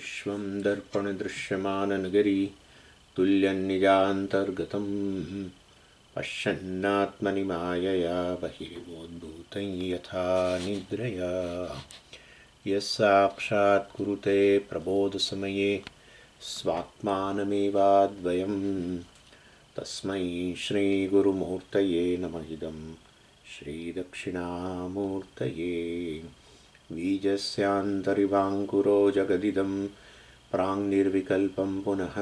विश्वं दर्पणदृश्यमाननगरी तुल्यन्निजान्तर्गतं पश्यन्नात्मनि मायया बहिर्वोद्भूतं यथा निद्रया यस्साक्षात् कुरुते प्रबोधसमये स्वात्मानमेवाद्वयं तस्मै श्रीगुरुमूर्तये नमः इदं श्रीदक्षिणामूर्तये बीजस्यान्तरिवाङ्कुरो जगदिदं प्राङ्निर्विकल्पं पुनः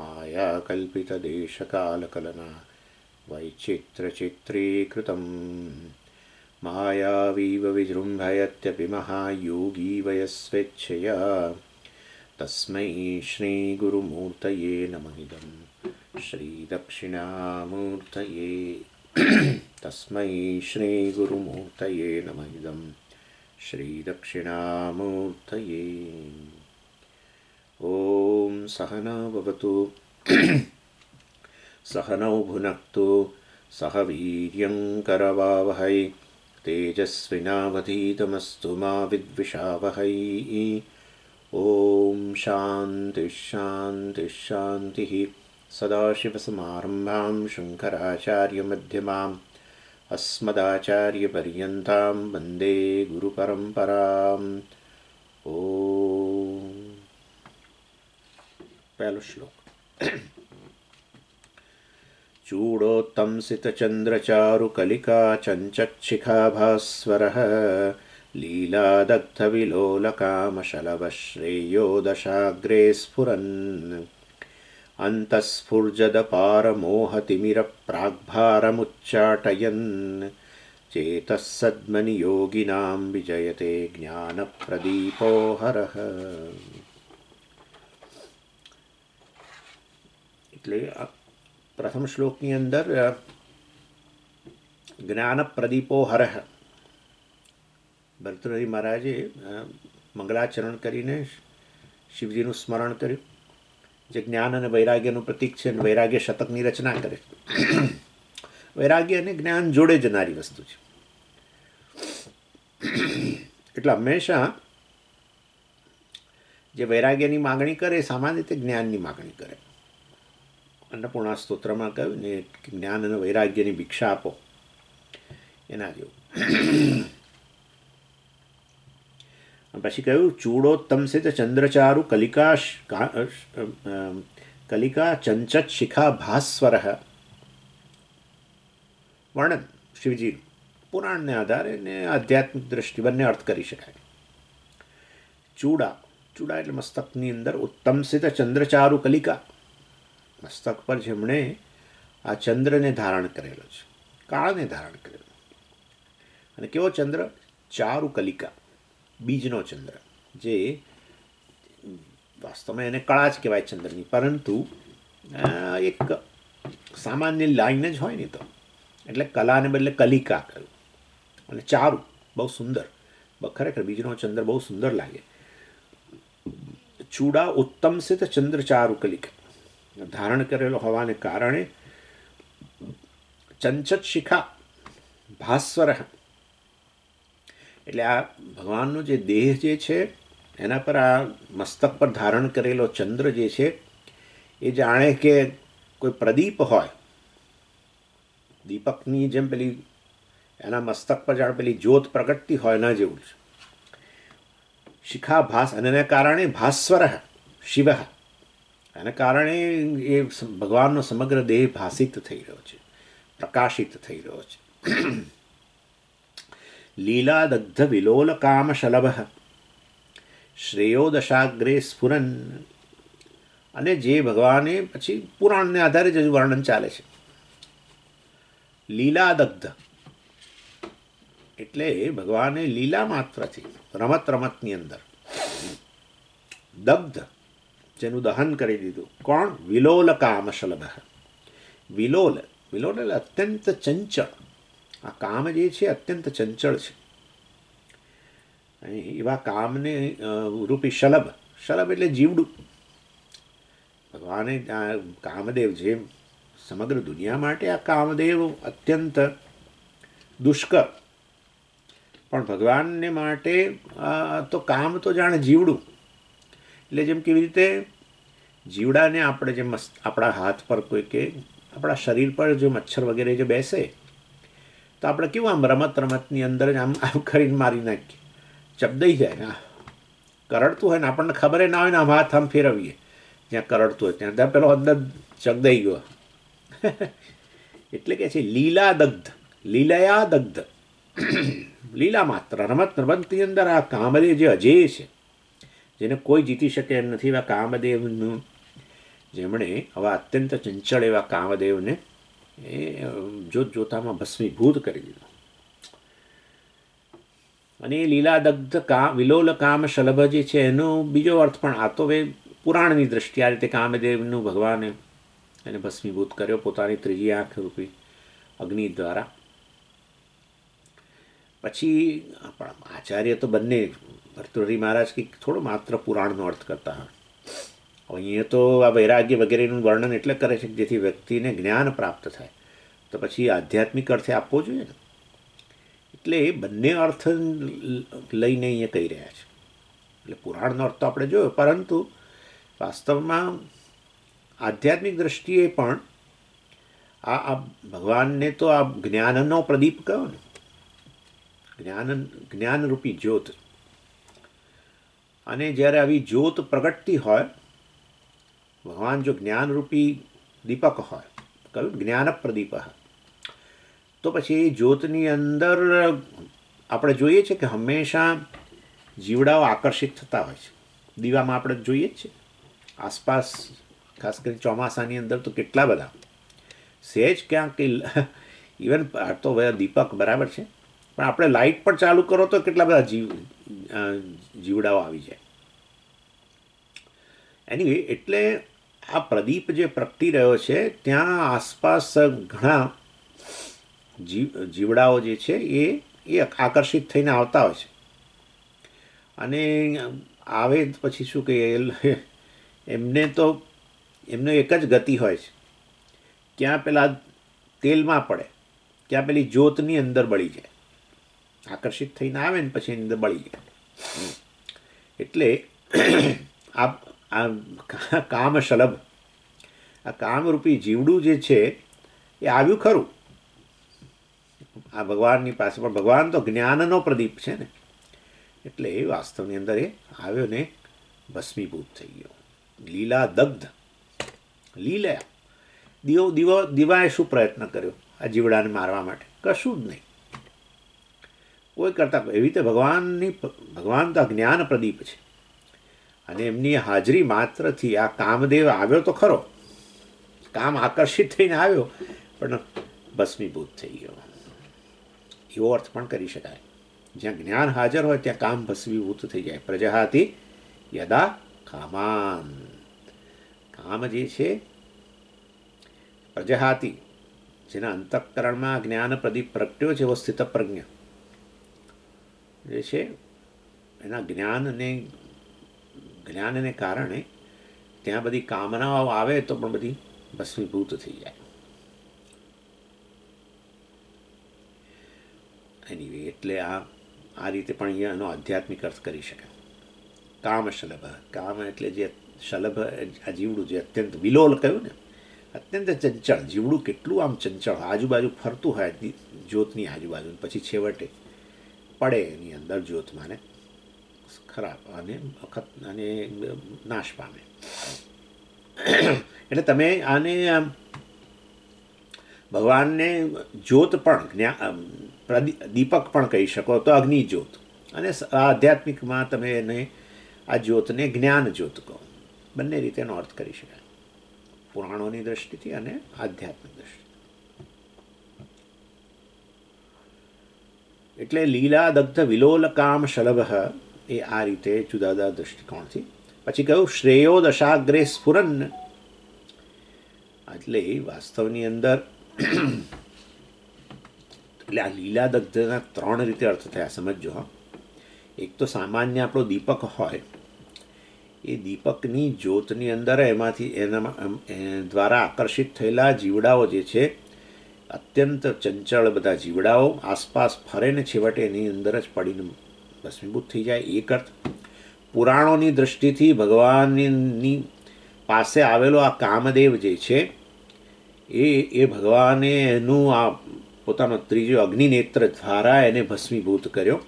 मायाकल्पितदेशकालकलना वैचित्र्यचित्रीकृतं मायावीव विजृम्भयत्यपि महायोगी वयस्वेच्छया तस्मै श्रीगुरुमूर्तये नमः इदं श्रीदक्षिणामूर्तये तस्मै श्रीगुरुमूर्तये नमः इदं श्रीदक्षिणामूर्तये। ॐ सहना भवतु सहनौ भुनक्तु सह वीर्यं करवावहै तेजस्विनावधीतमस्तु मा विद्विषावहै। ॐ शान्तिः शान्तिः शान्तिः। सदाशिवसमारम्भां शङ्कराचार्यमध्यमाम् अस्मदाचार्यपर्यन्तां वन्दे गुरुपरम्पराम्। ॐ पहलो श्लोक। चूडोत्तंसितचन्द्रचारुकलिका चञ्चच्छिखाभास्वरः लीलादग्धविलोलकामशलभश्रेयो दशाग्रे स्फुरन् अन्तःस्फुर्जदपारमोहतिमिरप्राग्भारमुच्चाटयन् चेतः सद्मनि योगिनां विजयते ज्ञानप्रदीपो हरः। એટલે પ્રથમ શ્લોકની અંદર જ્ઞાનપ્રદીપો હરહ ભર્તૃહરિ મહારાજે મંગલાચરણ કરીને શિવજીનું સ્મરણ કર્યું, જે જ્ઞાન અને વૈરાગ્યનું પ્રતીક છે, અને વૈરાગ્ય શતકની રચના કરે. વૈરાગ્ય અને જ્ઞાન જોડે જનારી વસ્તુ છે. એટલે હંમેશા જે વૈરાગ્યની માગણી કરે સામાન્ય રીતે જ્ઞાનની માગણી કરે. અન્નપૂર્ણા સ્તોત્રમાં કહ્યું ને કે જ્ઞાન અને વૈરાગ્યની ભિક્ષા આપો, એના જેવું. પછી કહ્યું ચૂડોત્તમસિત ચંદ્રચારુ કલિકા કલિકા ચંચત શિખા ભાસ્વર. વર્ણન શિવજીનું પુરાણને આધારે ને આધ્યાત્મિક દ્રષ્ટિ બંને અર્થ કરી શકાય. ચૂડા ચૂડા એટલે મસ્તકની અંદર ઉત્તમસિત ચંદ્રચારુ કલિકા, મસ્તક પર જેમણે આ ચંદ્રને ધારણ કરેલો છે, કાળને ધારણ કરેલો. અને કેવો ચંદ્ર? ચારુ કલિકા, બીજનો ચંદ્ર, જે વાસ્તવમાં એને કળા જ કહેવાય ચંદ્રની, પરંતુ એક સામાન્ય લાઈન જ હોય ને, તો એટલે કલાને બદલે કલિકા કહ્યું. અને ચારુ બહુ સુંદર, ખરેખર બીજનો ચંદ્ર બહુ સુંદર લાગે. ચૂડા ઉત્તમસિત ચંદ્ર ચારુ કલિકા ધારણ કરેલો હોવાને કારણે ચંચત શિખા ભાસ્વર, એટલે આ ભગવાનનો જે દેહ જે છે એના પર આ મસ્તક પર ધારણ કરેલો ચંદ્ર જે છે એ જાણે કે કોઈ પ્રદીપ હોય, દીપકની જેમ પેલી એના મસ્તક પર જાણે પેલી જ્યોત પ્રગટતી હોય એના જેવું છે. શિખા ભાસ, અને એને કારણે ભાસ્વર શિવ, એના કારણે એ ભગવાનનો સમગ્ર દેહ ભાસિત થઈ રહ્યો છે, પ્રકાશિત થઈ રહ્યો છે. લીલાદગ્ધ વિલોલ કામ શલભ શ્રેયો દશાગ્રે સ્ફુરન. અને જે ભગવાને પછી પુરાણને આધારે જ વર્ણન ચાલે છે. લીલાદગ્ધ એટલે ભગવાને લીલા માત્રથી, રમત રમતની અંદર દગ્ધ, જેનું દહન કરી દીધું. કોણ? વિલોલ કામ શલભ. વિલોલ, વિલોલ એટલે અત્યંત ચંચળ. આ કામ જે છે અત્યંત ચંચળ છે. એવા કામને રૂપી શલભ, શલભ એટલે જીવડું. ભગવાને આ કામદેવ, જે સમગ્ર દુનિયા માટે આ કામદેવ અત્યંત દુષ્કર, પણ ભગવાનને માટે તો કામ તો જાણે જીવડું. એટલે જેમ કેવી રીતે જીવડાને આપણે જે આપણા હાથ પર કોઈ કે આપણા શરીર પર જો મચ્છર વગેરે જો બેસે તો આપણે કેવું આમ રમતની અંદર જ આમ કરીને મારી નાખીએ, ચબદાઈ જાય. કરડતું હોય ને આપણને ખબર ના હોય ને આમ હાથ આમ ફેરવીએ જ્યાં કરડતું હોય ત્યાં પેલો અંદર ચગદાઈ ગયો. એટલે કે છે લીલા દગ્ધ, લીલયા દગ્ધ, લીલા માત્ર રમતની અંદર આ કામદેવ જે અજેય છે, જેને કોઈ જીતી શકે એમ નથી, એવા કામદેવનું જેમણે આવા અત્યંત ચંચળ એવા કામદેવને એ જોતામાં ભસ્મીભૂત કરી દીધો. અને એ લીલા દગ્ધ વિલોલ કામ શલભ જે છે એનો બીજો અર્થ પણ આ તો હવે પુરાણની દ્રષ્ટિએ આ રીતે કામદેવનું ભગવાને એને ભસ્મીભૂત કર્યો પોતાની ત્રીજી આંખ રૂપી અગ્નિ દ્વારા. પછી આપણા આચાર્ય તો બંને ભર્તૃહરિ મહારાજ કંઈક થોડો માત્ર પુરાણનો અર્થ કરતા હોય. અહીંયા તો આ વૈરાગ્ય વગેરેનું વર્ણન એટલે કરે છે કે જેથી વ્યક્તિને જ્ઞાન પ્રાપ્ત થાય, તો પછી આધ્યાત્મિક અર્થે આપવો જોઈએ ને. એટલે બંને અર્થ લઈને અહીંયા કહી રહ્યા છે. એટલે પુરાણનો અર્થ તો આપણે જોયો, પરંતુ વાસ્તવમાં આધ્યાત્મિક દ્રષ્ટિએ પણ આ ભગવાનને તો આ જ્ઞાનનો પ્રદીપ કહો ને, જ્ઞાનરૂપી જ્યોત. અને જ્યારે આવી જ્યોત પ્રગટતી હોય, ભગવાન જો જ્ઞાનરૂપી દીપક હોય, કહ્યું જ્ઞાન પ્રદીપ, તો પછી એ જ્યોતની અંદર આપણે જોઈએ છીએ કે હંમેશા જીવડાઓ આકર્ષિત થતા હોય છે. દીવામાં આપણે જોઈએ જ છે આસપાસ, ખાસ કરીને ચોમાસાની અંદર તો કેટલા બધા સહેજ ક્યાંક ઇવન તો દીપક બરાબર છે, પણ આપણે લાઇટ પણ ચાલુ કરો તો કેટલા બધા જીવડાઓ આવી જાય. એનીવે, એટલે આ પ્રદીપ જે પ્રગટી રહ્યો છે ત્યાં આસપાસ ઘણા જીવડાઓ જે છે એ આકર્ષિત થઈને આવતા હોય છે. અને આવે પછી શું કહીએ, એમને તો એમનો એક જ ગતિ હોય છે, ક્યાં પેલા તેલમાં પડે, ક્યાં પેલી જ્યોતની અંદર બળી જાય. આકર્ષિત થઈને આવે ને પછી એની અંદર બળી જાય. એટલે આ કામશલભ, આ કામરૂપી જીવડું જે છે એ આવ્યું ખરું આ ભગવાનની પાસે, પણ ભગવાન તો જ્ઞાનનો પ્રદીપ છે ને, એટલે એ વાસ્તવની અંદર એ આવ્યો ને ભસ્મીભૂત થઈ ગયો. લીલા દગ્ધ, લીલા દીવાએ શું પ્રયત્ન કર્યો આ જીવડાને મારવા માટે? કશું જ નહીં, કોઈ કરતા. એવી રીતે ભગવાન તો જ્ઞાન પ્રદીપ છે, અને એમની હાજરી માત્રથી આ કામદેવ આવ્યો તો ખરો, કામ આકર્ષિત થઈને આવ્યો પણ ભસ્મીભૂત થઈ ગયો. એવો અર્થ પણ કરી શકાય. જ્યાં જ્ઞાન હાજર હોય ત્યાં કામ ભસ્મીભૂત થઈ જાય. પ્રજહાતિ યદા કામાન, કામ જે છે પ્રજહાતિ, જેના અંતઃકરણમાં જ્ઞાન પ્રદીપ પ્રગટ્યો છે, એવો સ્થિત પ્રજ્ઞ જે છે એના જ્ઞાનને કારણે ત્યાં બધી કામનાઓ આવે તો પણ બધી ભસ્મીભૂત થઈ જાય. એનીવે, એટલે આ રીતે પણ અહીંયા એનો આધ્યાત્મિક અર્થ કરી શકાય. કામ શલભ, કામ એટલે જે શલભ આ જીવડું જે અત્યંત વિલોલ કહ્યું ને, અત્યંત ચંચળ જીવડું, કેટલું આમ ચંચળ, આજુબાજુ ફરતું હોય જ્યોતની આજુબાજુ, પછી છેવટે પડે એની અંદર જ્યોતમાં ને ખરાબ અને નાશ પામે. એટલે તમે આને ભગવાનને જ્યોત પણ દીપક પણ કહી શકો, તો અગ્નિ જ્યોત, અને આધ્યાત્મિકમાં તમે એને આ જ્યોતને જ્ઞાન જ્યોત કહો. બંને રીતે એનો અર્થ કરી શકાય, પુરાણોની દ્રષ્ટિથી અને આધ્યાત્મિક દ્રષ્ટિથી. એટલે લીલા દગ્ધ વિલોલ કામ શલભ એ આ રીતે જુદા જુદા દૃષ્ટિકોણથી. પછી કહ્યું શ્રેયો દશાગ્રે સ્ફુરન, એટલે વાસ્તવની અંદર એટલે આ લીલા દગ્ધના ત્રણ રીતે અર્થ થયા, સમજો. હા, એક તો સામાન્ય આપણો દીપક હોય, એ દીપકની જ્યોતની અંદર એમાંથી એના દ્વારા આકર્ષિત થયેલા જીવડાઓ જે છે, અત્યંત ચંચળ બધા જીવડાઓ આસપાસ ફરે ને છેવટે એની અંદર જ પડીને ભસ્મીભૂત થઈ જાય, એક અર્થ. પુરાણોની દૃષ્ટિથી ભગવાનની પાસે આવેલો આ કામદેવ જે છે એ ભગવાને એનું આ પોતાનો ત્રીજો અગ્નિનેત્ર દ્વારા એને ભસ્મીભૂત કર્યો.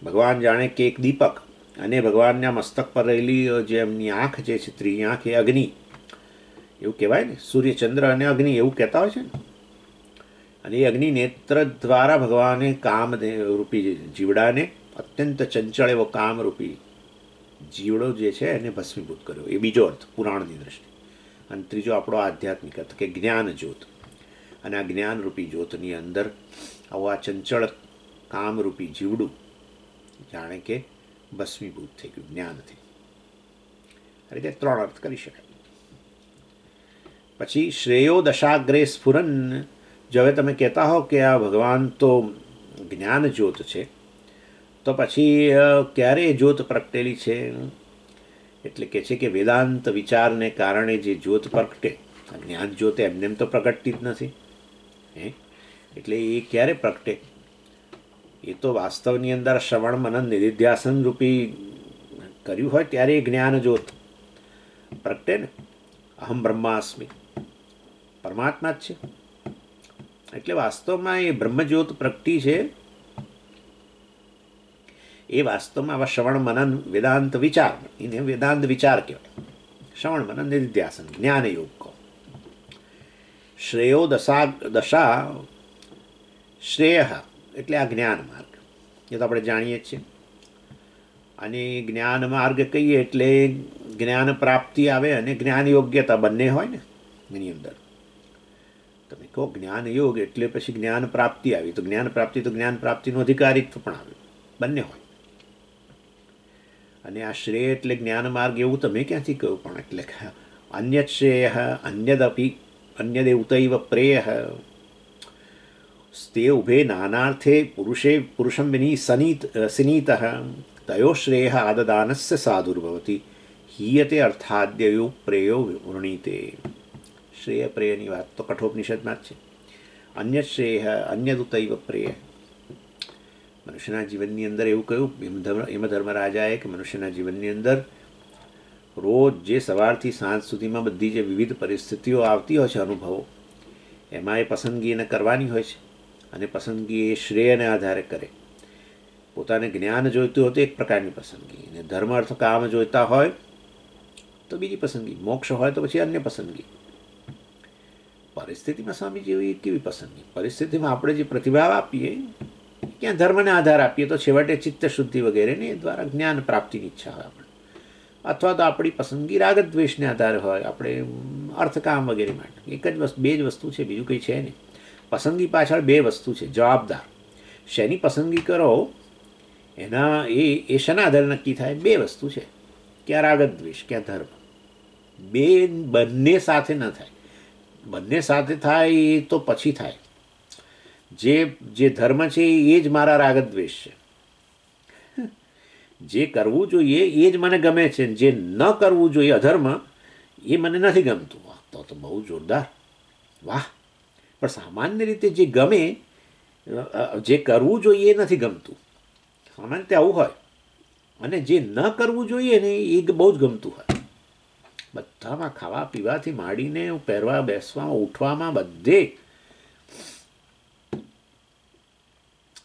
ભગવાન જાણે કે એક દીપક, અને ભગવાનના મસ્તક પર રહેલી જે એમની આંખ જે છે, ત્રીજી આંખ, એ અગ્નિ, એવું કહેવાય ને, સૂર્યચંદ્ર અને અગ્નિ એવું કહેતા હોય છે ને. અને એ અગ્નિનેત્ર દ્વારા ભગવાને કામરૂપી જીવડાને, અત્યંત ચંચળ એવો કામરૂપી જીવડો જે છે એને ભસ્મીભૂત કર્યો. એ બીજો અર્થ પુરાણની દ્રષ્ટિ. અને ત્રીજો આપણો આધ્યાત્મિક અર્થ કે જ્ઞાન જ્યોત. અને આ જ્ઞાનરૂપી જ્યોતની અંદર આવું આ ચંચળ કામરૂપી જીવડું જાણે કે ભસ્મીભૂત થઈ ગયું જ્ઞાનથી. આ રીતે ત્રણ અર્થ કરી શકાય. પછી શ્રેયો દશાગ્રે સ્ફુરન. જો હવે તમે કહેતા હો કે આ ભગવાન તો જ્ઞાન જ્યોત છે, તો પછી ક્યારે જ્યોત પ્રગટેલી છે? એટલે કે છે કે વેદાંત વિચારને કારણે જે જ્યોત પ્રગટે, જ્ઞાન જ્યોત એમને એમ તો પ્રગટતી જ નથી. એટલે એ ક્યારે પ્રગટે? એ તો વાસ્તવની અંદર શ્રવણ મનન નિધિધ્યાસન રૂપી કર્યું હોય ત્યારે એ જ્ઞાન જ્યોત પ્રગટે ને. અહમ બ્રહ્માસ્મિ, પરમાત્મા જ છે. એટલે વાસ્તવમાં એ બ્રહ્મજ્યોત પ્રગટી છે. એ વાસ્તવમાં આવા શ્રવણ મનન વેદાંત વિચાર, એને વેદાંત વિચાર કહેવાય. શ્રવણ મનન નિધિધ્યાસન જ્ઞાન યોગ કહો. શ્રેયો દશા, શ્રેય એટલે આ જ્ઞાન માર્ગ, એ તો આપણે જાણીએ જ છીએ. અને જ્ઞાન માર્ગ કહીએ એટલે જ્ઞાન પ્રાપ્તિ આવે અને જ્ઞાન યોગ્યતા બંને હોય ને એની અંદર. તમે કહો જ્ઞાન યોગ એટલે પછી જ્ઞાન પ્રાપ્તિ આવી, તો જ્ઞાન પ્રાપ્તિનું અધિકારીત્વ પણ આવ્યું, બંને હોય. અને આ શ્રેય એટલે જ્ઞાન માર્ગ એવું તમે ક્યાંથી કહ્યું? પણ એટલે અન્યત શ્રેય અન્યદપી અન્યદેવતૈવ પ્રેય સ્તે ઉભે નાનાર્થે પુરુષમ વિની સિનીત તયો શ્રેય આદદાનસ્ય સાધુર્ભવતી હીયતે અર્થાદ્યયો પ્રેયો વૃણીતે. શ્રેય પ્રેયની વાત તો કઠોપનિષદમાં જ છે. અન્ય શ્રેય અન્યદુતૈવ પ્રેય. મનુષ્યના જીવનની અંદર એવું કહ્યું યમધર્મરાજાએ કે મનુષ્યના જીવનની અંદર રોજ જે સવારથી સાંજ સુધીમાં બધી જે વિવિધ પરિસ્થિતિઓ આવતી હોય છે, અનુભવો, એમાં એ પસંદગી એને કરવાની હોય છે. અને પસંદગી એ શ્રેયને આધારે કરે. પોતાને જ્ઞાન જોઈતું હોય તો એક પ્રકારની પસંદગી, અને ધર્મ અર્થ કામ જોઈતા હોય તો બીજી પસંદગી, મોક્ષ હોય તો પછી અન્ય પસંદગી. પરિસ્થિતિમાં સ્વામીજી એવી કેવી પસંદગી? પરિસ્થિતિમાં આપણે જે પ્રતિભાવ આપીએ, ક્યાં ધર્મને આધાર આપીએ તો છેવટે ચિત્ત શુદ્ધિ વગેરેને દ્વારા જ્ઞાન પ્રાપ્તિની ઈચ્છા હોય આપણે. અથવા તો આપણી પસંદગી રાગદ્વેષને આધારે હોય, આપણે અર્થકામ વગેરે માટે. એક જ વસ્તુ, બે જ વસ્તુ છે, બીજું કંઈ છે નહીં. પસંદગી પાછળ બે વસ્તુ છે જવાબદાર. શેની પસંદગી કરો એના એ શેના આધારે નક્કી થાય? બે વસ્તુ છે, ક્યાં રાગદ્વેષ, ક્યાં ધર્મ. બંને સાથે ન થાય. બંને સાથે થાય એ તો પછી થાય. જે ધર્મ છે એ જ મારા રાગદ્વેષ છે. જે કરવું જોઈએ એ જ મને ગમે છે, જે ન કરવું જોઈએ અધર્મ એ મને નથી ગમતું. તો બહુ જોરદાર, વાહ. પણ સામાન્ય રીતે જે ગમે, જે કરવું જોઈએ એ નથી ગમતું. સામાન્ય રીતે આવું હોય. અને જે ન કરવું જોઈએ ને એ બહુ જ ગમતું હોય. બધામાં ખાવા પીવાથી માંડીને પહેરવા બેસવામાં ઉઠવામાં બધે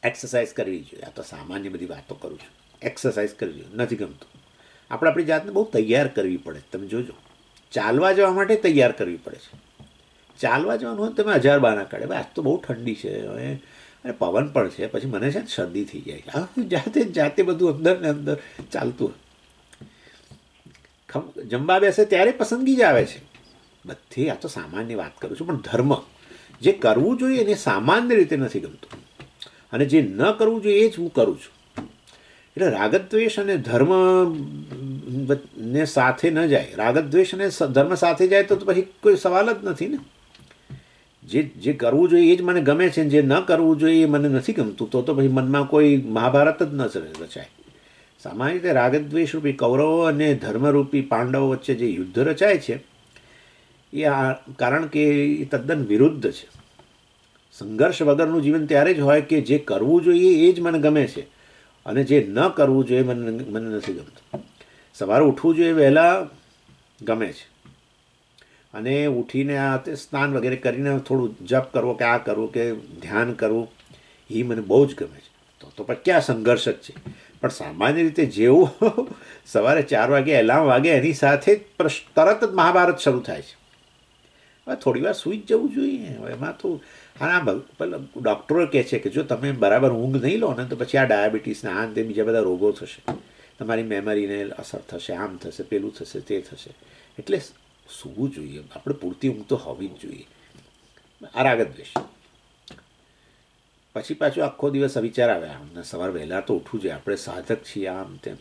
એક્સરસાઇઝ કરવી જોઈએ. આ તો સામાન્ય બધી વાતો કરું છું. એક્સરસાઇઝ કરવી જોઈએ, નથી ગમતું. આપણે આપણી જાતને બહુ તૈયાર કરવી પડે. તમે જોજો, ચાલવા જવા માટે તૈયાર કરવી પડે છે. ચાલવા જવાનું હોય તમે 1000 બહાના કાઢે, આજ તો બહુ ઠંડી છે હવે અને પવન પણ છે, પછી મને છે ને શરદી થઈ જાય. જાતે બધું અંદર ને અંદર ચાલતું હોય. જમવા બેસે ત્યારે પસંદગી જ આવે છે બધી. આ તો સામાન્ય વાત કરું છું. પણ ધર્મ, જે કરવું જોઈએ એને સામાન્ય રીતે નથી ગમતું, અને જે ન કરવું જોઈએ એ જ હું કરું છું. એટલે રાગદ્વેષ અને ધર્મ ને સાથે ન જાય. રાગદ્વેષ અને ધર્મ સાથે જાય તો પછી કોઈ સવાલ જ નથી ને. જે કરવું જોઈએ એ જ મને ગમે છે, જે ન કરવું જોઈએ એ મને નથી ગમતું, તો પછી મનમાં કોઈ મહાભારત જ ન રચાય. સામાન્ય રીતે રાગદ્વેષ રૂપી કૌરવો અને ધર્મરૂપી પાંડવો વચ્ચે જે યુદ્ધ રચાય છે એ કારણ કે એ તદ્દન વિરુદ્ધ છે. સંઘર્ષ વગરનું જીવન ત્યારે જ હોય કે જે કરવું જોઈએ એ જ મને ગમે છે, અને જે ન કરવું જોઈએ મને નથી ગમતું. સવારે ઉઠવું જોઈએ વહેલા ગમે છે, અને ઉઠીને આ તે સ્નાન વગેરે કરીને થોડું જપ કરવો કે આ કરવું કે ધ્યાન કરવું એ મને બહુ જ ગમે છે. તો પછી ક્યાં સંઘર્ષ જ છે. પણ સામાન્ય રીતે જેવું સવારે 4 વાગે એલાર્મ વાગે એની સાથે જ તરત જ મહાભારત શરૂ થાય છે. હવે થોડી વાર સૂઈ જ જવું જોઈએ. એમાં તો હા, પેલા ડૉક્ટરો કહે છે કે જો તમે બરાબર ઊંઘ નહીં લો ને તો પછી આ ડાયાબિટીસને આ તે બીજા બધા રોગો થશે, તમારી મેમરીને અસર થશે, આમ થશે, પેલું થશે, તે થશે. એટલે સૂવું જોઈએ. આપણે પૂરતી ઊંઘ તો હોવી જ જોઈએ. આ રાગ દ્વેષ. પછી પાછું આખો દિવસ વિચાર આવે અમને સવાર વહેલા તો ઉઠવું જોઈએ, આપણે સાધક છીએ, આમ તેમ,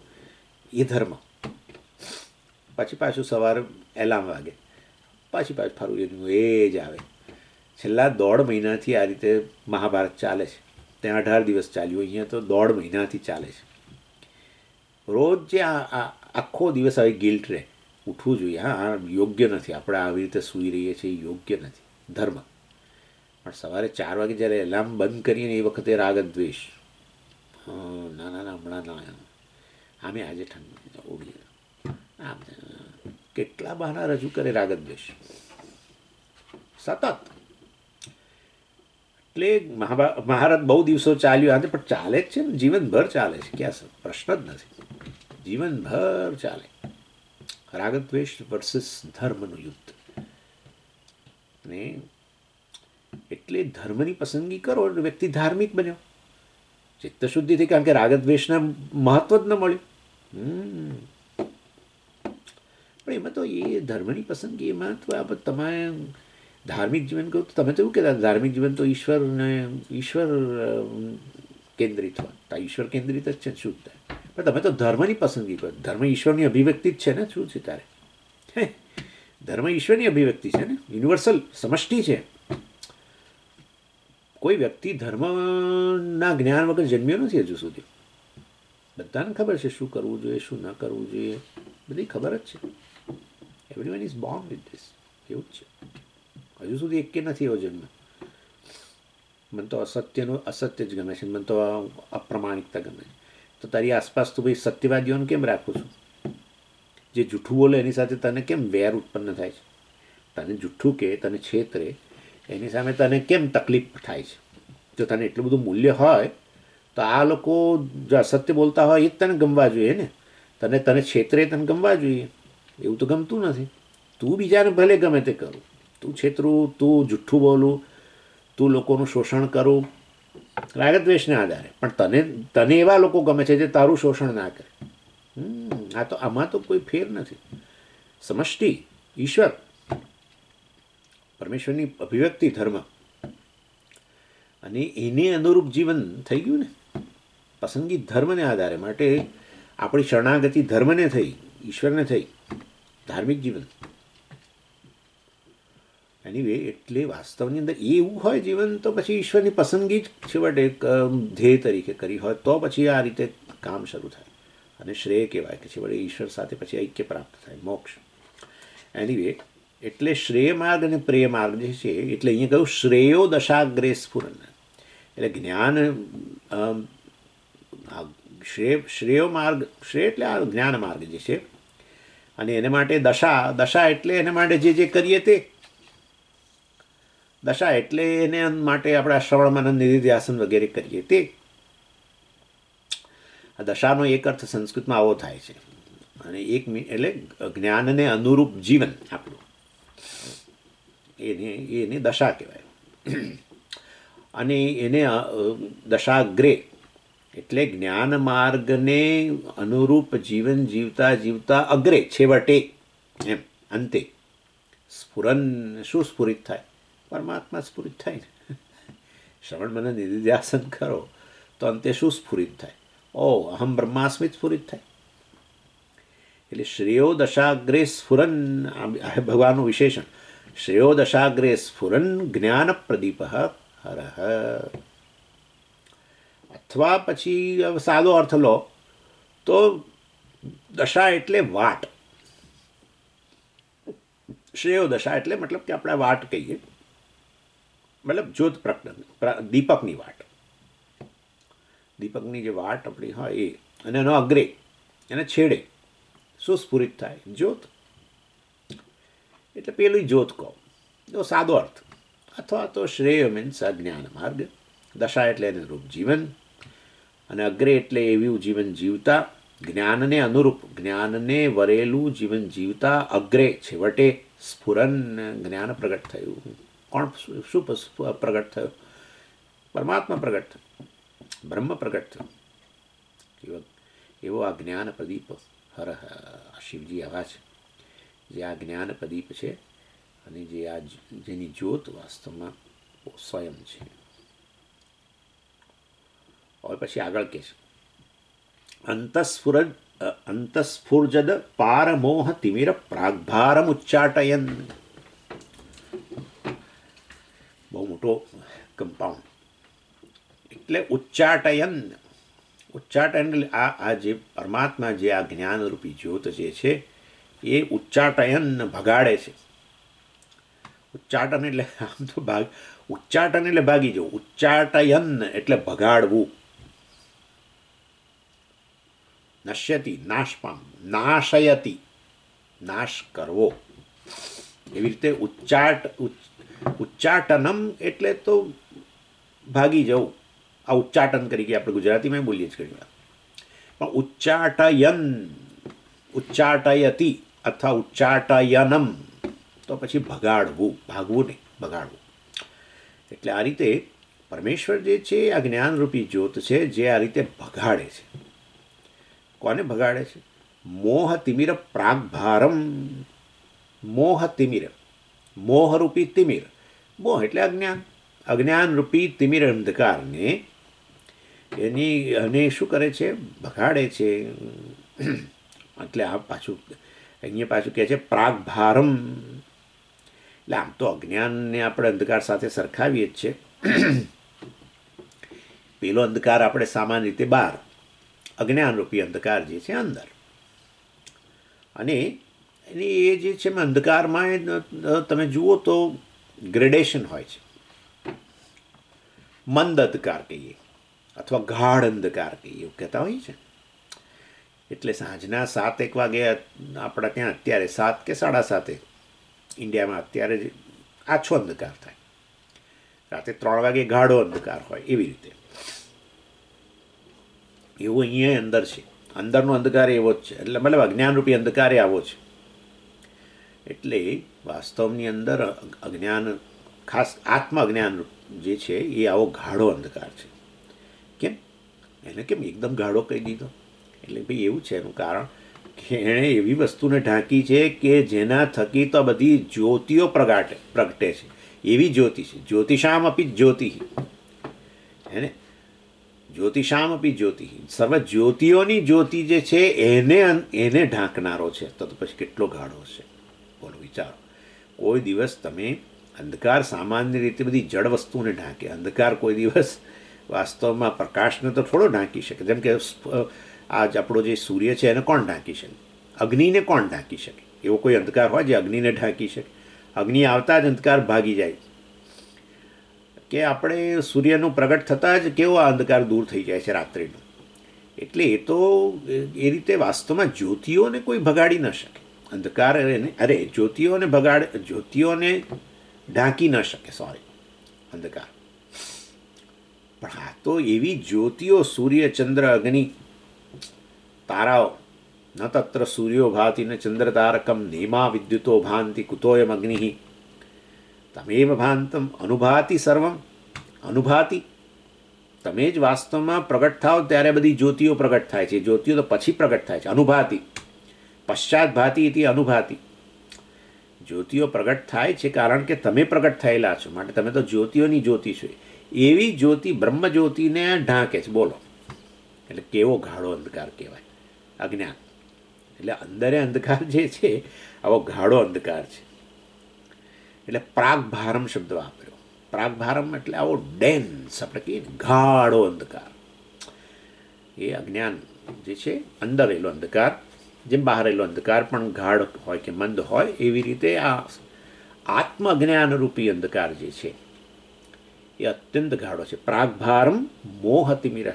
એ ધર્મ. પછી પાછું સવારે એલાર્મ વાગે, પાછું ફરવું એનું એ જ આવે. છેલ્લા 1.5 મહિનાથી આ રીતે મહાભારત ચાલે છે. ત્યાં 18 દિવસ ચાલ્યું, અહીંયા તો 1.5 મહિનાથી ચાલે છે. રોજ જે આખો દિવસ આવી ગિલ્ટ રહે, ઉઠવું જોઈએ. હા, આ યોગ્ય નથી, આપણે આવી રીતે સૂઈ રહીએ છીએ, એ યોગ્ય નથી, ધર્મ. પણ સવારે 4 વાગે જ્યારે એલાર્મ બંધ કરીએ ને એ વખતે રાગ દ્વેષ, ના ના ના હમણાં ના, આમે આજે ઠંડ ઉડી, આમ કેટલા બહાના રજૂ કરે રાગ દ્વેષ સતત. એટલે મહાભારત બહુ દિવસો ચાલ્યું આજે, પણ ચાલે જ છે ને, જીવનભર ચાલે છે, ક્યાં પ્રશ્ન જ નથી, જીવનભર ચાલે. રાગ દ્વેષ વર્સિસ ધર્મનું યુદ્ધ. ને એટલે ધર્મની પસંદગી કરો એટલે વ્યક્તિ ધાર્મિક બન્યો, ચિત્તશુદ્ધિ થઈ, કારણ કે રાગદ્વેષના મહત્વ જ ન મળ્યું. પણ એમાં તો એ ધર્મની પસંદગી, એમાં તો આ તમે ધાર્મિક જીવન કહો તો તમે તો એવું કહેતા ધાર્મિક જીવન તો ઈશ્વર કેન્દ્રિત હોય, ઈશ્વર કેન્દ્રિત જ છે શું થાય. પણ તમે તો ધર્મની પસંદગી કરો. ધર્મ ઈશ્વરની અભિવ્યક્તિ જ છે ને, શું છે તારે? ધર્મ ઈશ્વરની અભિવ્યક્તિ છે ને, યુનિવર્સલ સમષ્ટિ છે. કોઈ વ્યક્તિ ધર્મના જ્ઞાન વગર જન્મ્યો નથી હજુ સુધી. બધાને ખબર છે શું કરવું જોઈએ, શું ન કરવું જોઈએ, બધી ખબર જ છે. Everyone is Born with this. એવું જ છે. હજુ સુધી એકે નથી એવો જન્મ. મને તો અસત્ય જ ગમે છે, મને તો અપ્રમાણિકતા ગમે છે. તો તારી આસપાસ તો ભાઈ સત્યવાદીઓને કેમ રાખું છું? જે જૂઠું બોલે એની સાથે તને કેમ વેર ઉત્પન્ન થાય છે? તને જૂઠું કે તને છેતરે એની સામે તને કેમ તકલીફ થાય છે? જો તને એટલું બધું મૂલ્ય હોય તો આ લોકો જો અસત્ય બોલતા હોય એ જ તને ગમવા જોઈએ ને. તને છેતરે તને ગમવા જોઈએ. એવું તો ગમતું નથી. તું બીજાને ભલે ગમે તે કરું, તું છેતરું, તું જુઠ્ઠું બોલું, તું લોકોનું શોષણ કરું, રાગદ્વેષને આધારે. પણ તને એવા લોકો ગમે છે જે તારું શોષણ ના કરે. આ તો આમાં તો કોઈ ફેર નથી. સમષ્ટિ ઈશ્વર, પરમેશ્વરની અભિવ્યક્તિ ધર્મ, અને એને અનુરૂપ જીવન થઈ ગયું ને. પસંદગી ધર્મને આધારે. માટે આપણી શરણાગતિ ધર્મને થઈ, ઈશ્વરને થઈ, ધાર્મિક જીવન. એનીવે એટલે વાસ્તવની અંદર એવું હોય જીવન તો પછી ઈશ્વરની પસંદગી જ છેવટે એક ધ્યેય તરીકે કરી હોય તો પછી આ રીતે કામ શરૂ થાય અને શ્રેય કહેવાય કે છેવટે ઈશ્વર સાથે પછી ઐક્ય પ્રાપ્ત થાય, મોક્ષ. એનીવે એટલે શ્રેય માર્ગ અને પ્રેય માર્ગ જે છે, એટલે અહીંયા કહ્યું શ્રેયો દશાગ્રે સ્ફુરન. એટલે જ્ઞાન શ્રેયો માર્ગ, શ્રેય એટલે આ જ્ઞાન માર્ગ જે છે, અને એને માટે દશા એટલે એને માટે જે કરીએ તે. દશા એટલે એને માટે આપણે શ્રવણ મનન નિધિધ્યાસન વગેરે કરીએ તે. આ દશાનો એક અર્થ સંસ્કૃતમાં આવો થાય છે, અને એક એટલે જ્ઞાનને અનુરૂપ જીવન આપણું, એને દશા કહેવાય. અને એને દશાગ્રે એટલે જ્ઞાન માર્ગને અનુરૂપ જીવન જીવતા જીવતા અગ્રે, છેવટે, એમ અંતે સ્ફુરન. શું સ્ફુરિત થાય? પરમાત્મા સ્ફુરિત થાય ને. શ્રવણ મનન નિધિધ્યાસન કરો તો અંતે શું સ્ફુરિત થાય? ઓ અહમ બ્રહ્માસ્મિ સ્ફુરિત થાય. એટલે શ્રેયો દશાગ્રે સ્ફુરન, ભગવાનનું વિશેષણ. શ્રેયો દશાગ્રે સ્ફુરન જ્ઞાન પ્રદીપ હરહ. અથવા પછી સાદો અર્થ લો તો દશા એટલે વાટ. શ્રેયો દશા એટલે મતલબ કે આપણે વાટ કહીએ, મતલબ જ્યોત પ્રગટ, દીપકની વાટ. દીપકની જે વાટ આપણી હોય એ, અને એનો અગ્રે, એને છેડે શું સ્ફુરિત થાય? જ્યોત. એટલે પેલું જ્યોત કહો, એવો સાદો અર્થ. અથવા તો શ્રેય મીન્સ અજ્ઞાન માર્ગ, દશા એટલે એને રૂપ જીવન, અને અગ્રે એટલે એવું જીવન જીવતા, જ્ઞાનને અનુરૂપ, જ્ઞાનને વરેલું જીવન જીવતા, અગ્રે છેવટે સ્ફુરન જ્ઞાન પ્રગટ થયું. કોણ? શું પ્રગટ થયું? પરમાત્મા પ્રગટ થયું, બ્રહ્મ પ્રગટ થયું. એવો આ જ્ઞાન પ્રદીપ હર શિવજી આવા છે, જે આ જ્ઞાન પ્રદીપ છે અને જે આ જેની જ્યોત વાસ્તવમાં સ્વયં છે. હવે પછી આગળ કહે છે, અંતસ્ફુરજદ પારમોહ તિમિર પ્રાગભારમ ઉચ્ચાટયન. બહુ મોટો કમ્પાઉન્ડ. એટલે ઉચ્ચાટયન. ઉચ્ચાટન એટલે આ જે પરમાત્મા, જે આ જ્ઞાનરૂપી જ્યોત જે છે એ ઉચ્ચાટયન ભગાડે છે. ઉચ્ચાટન એટલે આમ તો ઉચ્ચાટન એટલે ભાગી જવું, ઉચ્ચાટયન એટલે ભગાડવું. નશ્યતિ નાશ પામ, નાશયતિ નાશ કરવો. એવી રીતે ઉચ્ચાટનમ એટલે તો ભાગી જવું. આ ઉચ્ચાટન તરીકે આપણે ગુજરાતીમાં બોલીએ છીએ ઘણી વાર. પણ ઉચ્ચાટયન, ઉચ્ચાટયતિ અથવા ઉચ્ચાટયનમ તો પછી ભગાડવું, ભાગવું નહીં, ભગાડવું. એટલે આ રીતે પરમેશ્વર જે છે આ જ્ઞાનરૂપી જ્યોત છે, જે આ રીતે ભગાડે છે. કોને ભગાડે છે? મોહ તિમિર પ્રાગભારમ. મોહ તિમિર, મોહરૂપી તિમિર. મોહ એટલે અજ્ઞાન, અજ્ઞાનરૂપી તિમિર અંધકારને એની અને શું કરે છે? ભગાડે છે. એટલે આ પાછું અહીંયા પાછું કહે છે પ્રાગભારમ. એટલે આમ તો અજ્ઞાનને આપણે અંધકાર સાથે સરખાવીએ જ છે. પેલો અંધકાર આપણે સામાન્ય રીતે બહાર, અજ્ઞાનરૂપી અંધકાર જે છે અંદર. અને એની એ જે છે અંધકારમાં તમે જુઓ તો ગ્રેડેશન હોય છે. મંદ અંધકાર કહીએ અથવા ગાઢ અંધકાર કહીએ એવું કહેતા હોય છે. એટલે સાંજના 7-1 વાગે આપણા ત્યાં અત્યારે 7 કે 7:30 ઇન્ડિયામાં અત્યારે જ આછો અંધકાર થાય, રાતે 3 વાગે ગાઢો અંધકાર હોય. એવી રીતે એવું અહીંયા અંદર છે. અંદરનો અંધકાર એવો જ છે. એટલે મતલબ અજ્ઞાનરૂપી અંધકાર આવો છે. એટલે વાસ્તવની અંદર અજ્ઞાન, ખાસ આત્મ અજ્ઞાન જે છે એ આવો ગાઢો અંધકાર છે. કેમ એને કેમ એકદમ ગાઢો કહી દીધો? એટલે ભાઈ એવું છે એનું કારણ કે એણે એવી વસ્તુને ઢાંકી છે કે જેના થકી તો બધી જ્યોતિઓ પ્રગટે છે. એવી જ્યોતિ છે. જ્યોતિષામ અપી જ્યોતિ, હે ને? જ્યોતિષામ અપી જ્યોતિ, સર્વ જ્યોતિઓની જ્યોતિ જે છે એને ઢાંકનારો છે. તો પછી કેટલો ગાઢો છે બોલો, વિચારો. કોઈ દિવસ તમે અંધકાર સામાન્ય રીતે બધી જડ વસ્તુને ઢાંકે, અંધકાર કોઈ દિવસ વાસ્તવમાં પ્રકાશને તો થોડો ઢાંકી શકે. જેમ કે આજ આપણો જે સૂર્ય છે એને કોણ ઢાંકી શકે? અગ્નિને કોણ ઢાંકી શકે? એવો કોઈ અંધકાર હોય જે અગ્નિને ઢાંકી શકે? અગ્નિ આવતા જ અંધકાર ભાગી જાય. કે આપણે સૂર્યનું પ્રગટ થતાં જ કેવો આ અંધકાર દૂર થઈ જાય છે રાત્રિનો. એટલે એ તો એ રીતે વાસ્તવમાં જ્યોતિઓને કોઈ ભગાડી ન શકે. અંધકાર જ્યોતિઓને ઢાંકી ન શકે, સોરી, અંધકાર. પણ આ તો એવી જ્યોતિઓ, સૂર્ય, ચંદ્ર, અગ્નિ, તારાઓ. ન તત્ર સૂર્યો ભાતિ ન ચંદ્ર તારકમ નેમા વિદ્યુતો ભાંતિ કુતોયમ અગ્નિ તમેવ ભાંતમ અનુભાતિ સર્વમ. અનુભાતિ, તમે જ વાસ્તવમાં પ્રગટ થાવ ત્યારે બધી જ્યોતિઓ પ્રગટ થાય છે. જ્યોતિઓ તો પછી પ્રગટ થાય છે. અનુભાતિ, પશ્ચાત ભાતિ ઇતિ અનુભાતિ. જ્યોતિઓ પ્રગટ થાય છે કારણ કે તમે પ્રગટ થયેલા છો, માટે તમે તો જ્યોતિઓની જ્યોતિ છો. એવી જ્યોતિ બ્રહ્મ જ્યોતિને ઢાંકે છે. બોલો, એટલે કેવો ગાઢો અંધકાર કહેવાય અજ્ઞાન. એટલે અંદરે અંધકાર જે છે આવો ગાઢો અંધકાર છે. એટલે પ્રાગભારમ શબ્દ વાપર્યો. પ્રાગભારમ એટલે આવો ડેન્સ, આપણે કહીએ ગાઢો અંધકાર. એ અજ્ઞાન જે છે અંદર રહેલો અંધકાર, જેમ બહાર રહેલો અંધકાર પણ ગાઢ હોય કે મંદ હોય, એવી રીતે આ આત્મ અજ્ઞાનરૂપી અંધકાર જે છે એ અત્યંત ગાઢો છે. પ્રાગભારમ મોહતિમિર.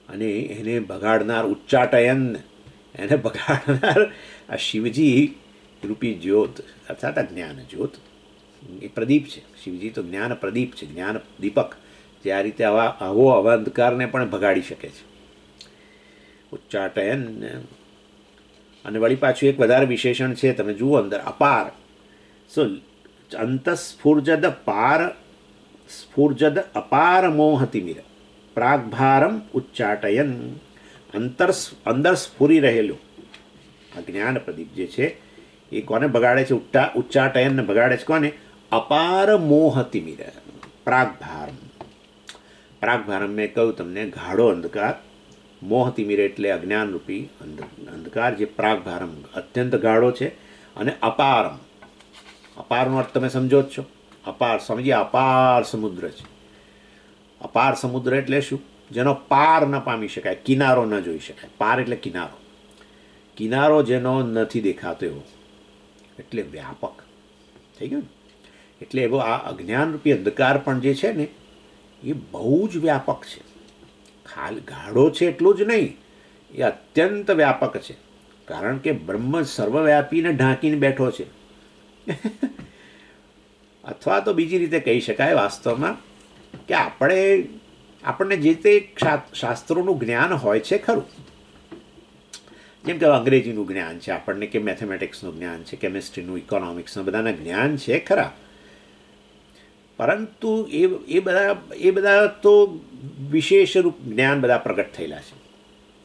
અને એને બગાડનાર ઉચ્ચાટયન, એને બગાડનાર આ શિવજી રૂપી જ્યોત અર્થાત આ જ્ઞાન જ્યોત એ પ્રદીપ છે. શિવજી તો જ્ઞાન પ્રદીપ છે, જ્ઞાન દીપક, જે આ રીતે આવા અંધકારને પણ ભગાડી શકે છે. ઉચ્ચાટયન. અને વળી પાછું એક વધારે વિશેષણ છે, તમે જુઓ અંદર અપાર. સો અંતસ્ફુર્જદ પાર સ્ફુર્જદ અપાર મોહતિમિર પ્રાગભારમ ઉચ્ચાટયન. અંદર સ્ફુરી રહેલું આ જ્ઞાન પ્રદીપ જે છે એ કોને બગાડે છે? ઉચ્ચાટયનને બગાડે છે. કોને? અપાર મોહતિમિર પ્રાગભારમ. પ્રાગભારમ મેં કહ્યું તમને, ગાઢો અંધકાર. મોહતિમિર એટલે અજ્ઞાનરૂપી અંધકાર, જે પ્રાગભારમ અત્યંત ગાઢો છે. અને અપારમ, અપારનો અર્થ તમે સમજો જ છો. અપાર સમજીએ, અપાર સમુદ્ર છે. અપાર સમુદ્ર એટલે શું? જેનો પાર ન પામી શકાય, કિનારો ન જોઈ શકાય. પાર એટલે કિનારો, કિનારો જેનો નથી દેખાતો એવો, એટલે વ્યાપક થઈ ગયું ને. એટલે એવો આ અજ્ઞાનરૂપી અંધકાર પણ જે છે ને એ બહુ જ વ્યાપક છે. ગાઢો છે એટલું જ નહીં, એ અત્યંત વ્યાપક છે. કારણ કે બ્રહ્મ સર્વવ્યાપીને ઢાંકીને બેઠો છે. અથવા તો બીજી રીતે કહી શકાય વાસ્તવમાં કે આપણને જે તે શાસ્ત્રોનું જ્ઞાન હોય છે ખરું, જેમ કે અંગ્રેજીનું જ્ઞાન છે આપણને, કે મેથેમેટિક્સનું જ્ઞાન છે, કેમિસ્ટ્રીનું, ઇકોનોમિક્સનું, બધાના જ્ઞાન છે ખરા. પરંતુ એ બધા તો વિશેષ રૂપ જ્ઞાન બધા પ્રગટ થયેલા છે.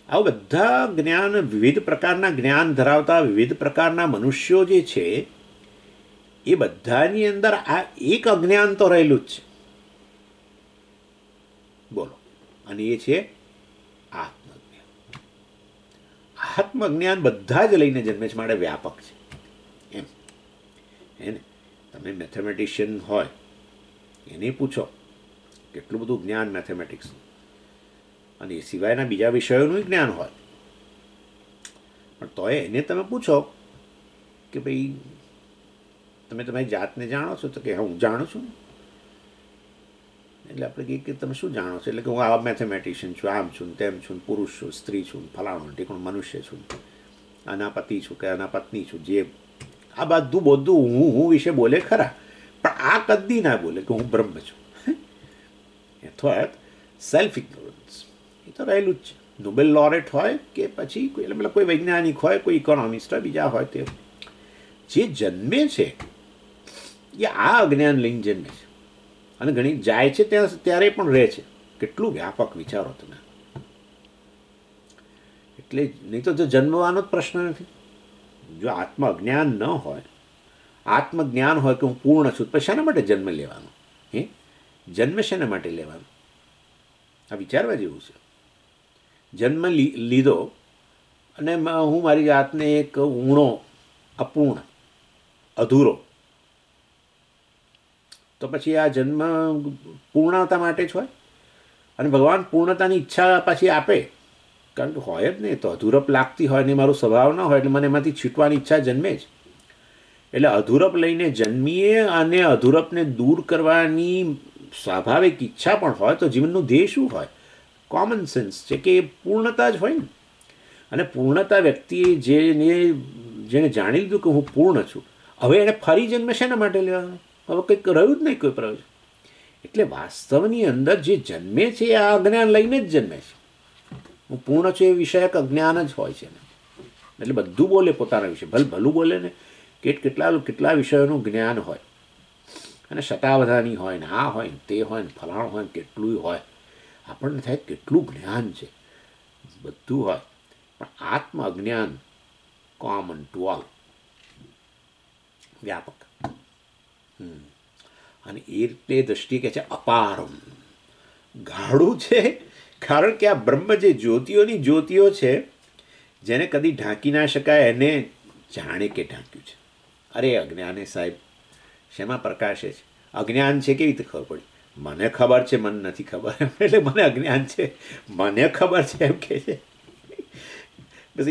આવું બધા જ્ઞાન, વિવિધ પ્રકારના જ્ઞાન ધરાવતા વિવિધ પ્રકારના મનુષ્યો જે છે એ બધાની અંદર આ એક અજ્ઞાન તો રહેલું જ છે. બોલો. અને એ છે આત્મજ્ઞાન. આત્મજ્ઞાન બધા જ લઈને જન્મે છે, માટે વ્યાપક છે એમ. એને તમે મેથેમેટિશિયન હોય એને પૂછો કેટલું બધું જ્ઞાન મેથેમેટિક્સનું, અને એ સિવાયના બીજા વિષયોનું જ્ઞાન હોય, પણ તોય એને તમે પૂછો કે ભાઈ તમે તમારી જાતને જાણો છો? તો કે હું જાણું છું. એટલે આપણે કહીએ કે તમે શું જાણો છો? એટલે કે હું આ મેથેમેટિશિયન છું, આમ છું, તેમ છું, પુરુષ છું, સ્ત્રી છું, ફલાણું ઠીકણું મનુષ્ય છું, આના પતિ છું કે આના પત્ની છું. જે આ બધું હું વિશે બોલે ખરા, પણ આ કદી ના બોલે કે હું બ્રહ્મ છું. અથવા સેલ્ફ ઇગ્નોરન્સ એ તો રહેલું જ છે. નોબેલ લોરેટ હોય કે પછી મતલબ કોઈ વૈજ્ઞાનિક હોય, કોઈ ઇકોનોમિસ્ટ હોય, બીજા હોય, તે જે જન્મે છે એ આ અજ્ઞાન લઈને જન્મે છે. અને ઘણી જાય છે ત્યારે પણ રહે છે. કેટલું વ્યાપક વિચારો તમે. એટલે નહીં તો જન્મવાનો જ પ્રશ્ન નથી. જો આત્મ અજ્ઞાન ન હોય, આત્મજ્ઞાન હોય કે હું પૂર્ણ છું, પછી શાના માટે જન્મ લેવાનો? જન્મ શેના માટે લેવાનો? આ વિચારવા જેવું છે. જન્મ લીધો અને હું મારી જાતને એક ઊણો, અપૂર્ણ, અધૂરો, તો પછી આ જન્મ પૂર્ણતા માટે જ હોય. અને ભગવાન પૂર્ણતાની ઈચ્છા પાછી આપે, કારણ કે હોય જ નહીં તો અધૂરપ લાગતી હોય ને મારો સ્વભાવ ન હોય એટલે મને એમાંથી છૂટવાની ઈચ્છા જન્મે જ. એટલે અધૂરપ લઈને જન્મીએ અને અધૂરપને દૂર કરવાની સ્વાભાવિક ઈચ્છા પણ હોય તો જીવનનું ધ્યેય શું હોય? કોમન સેન્સ છે કે પૂર્ણતા જ હોય ને. અને પૂર્ણતા વ્યક્તિએ જેને જાણી લીધું કે હું પૂર્ણ છું, હવે એને ફરી જન્મ શેના માટે લેવાનો? હવે કંઈક રહ્યું જ નહીં કોઈ પ્રયોજન. એટલે વાસ્તવની અંદર જે જન્મે છે એ આ અજ્ઞાન લઈને જ જન્મે છે. હું પૂર્ણ છું એ વિષયક અજ્ઞાન જ હોય છે ને. એટલે બધું બોલે પોતાના વિશે, ભલું બોલે ને, કેટલા વિષયોનું જ્ઞાન હોય, અને શતાવધાની હોય ને, આ હોય ને, તે હોય ને, ફલાણું હોય ને, કેટલું હોય. આપણને થાય કેટલું જ્ઞાન છે, બધું હોય, પણ આત્મ અજ્ઞાન કોમન ટુ ઓલ, વ્યાપક. અને એ રીતે દ્રષ્ટિએ કહે છે અપારમ, ગાઢું છે. કારણ કે આ બ્રહ્મ જે જ્યોતિઓની જ્યોતિઓ છે, જેને કદી ઢાંકી ના શકાય, એને જાણે કે ઢાંક્યું છે. અરે અજ્ઞાને સાહેબ શેમાં પ્રકાશે છે? અજ્ઞાન છે કેવી રીતે ખબર પડી? મને ખબર છે, મને નથી ખબર, એટલે મને અજ્ઞાન છે. મને ખબર છે એમ કે છે. બસ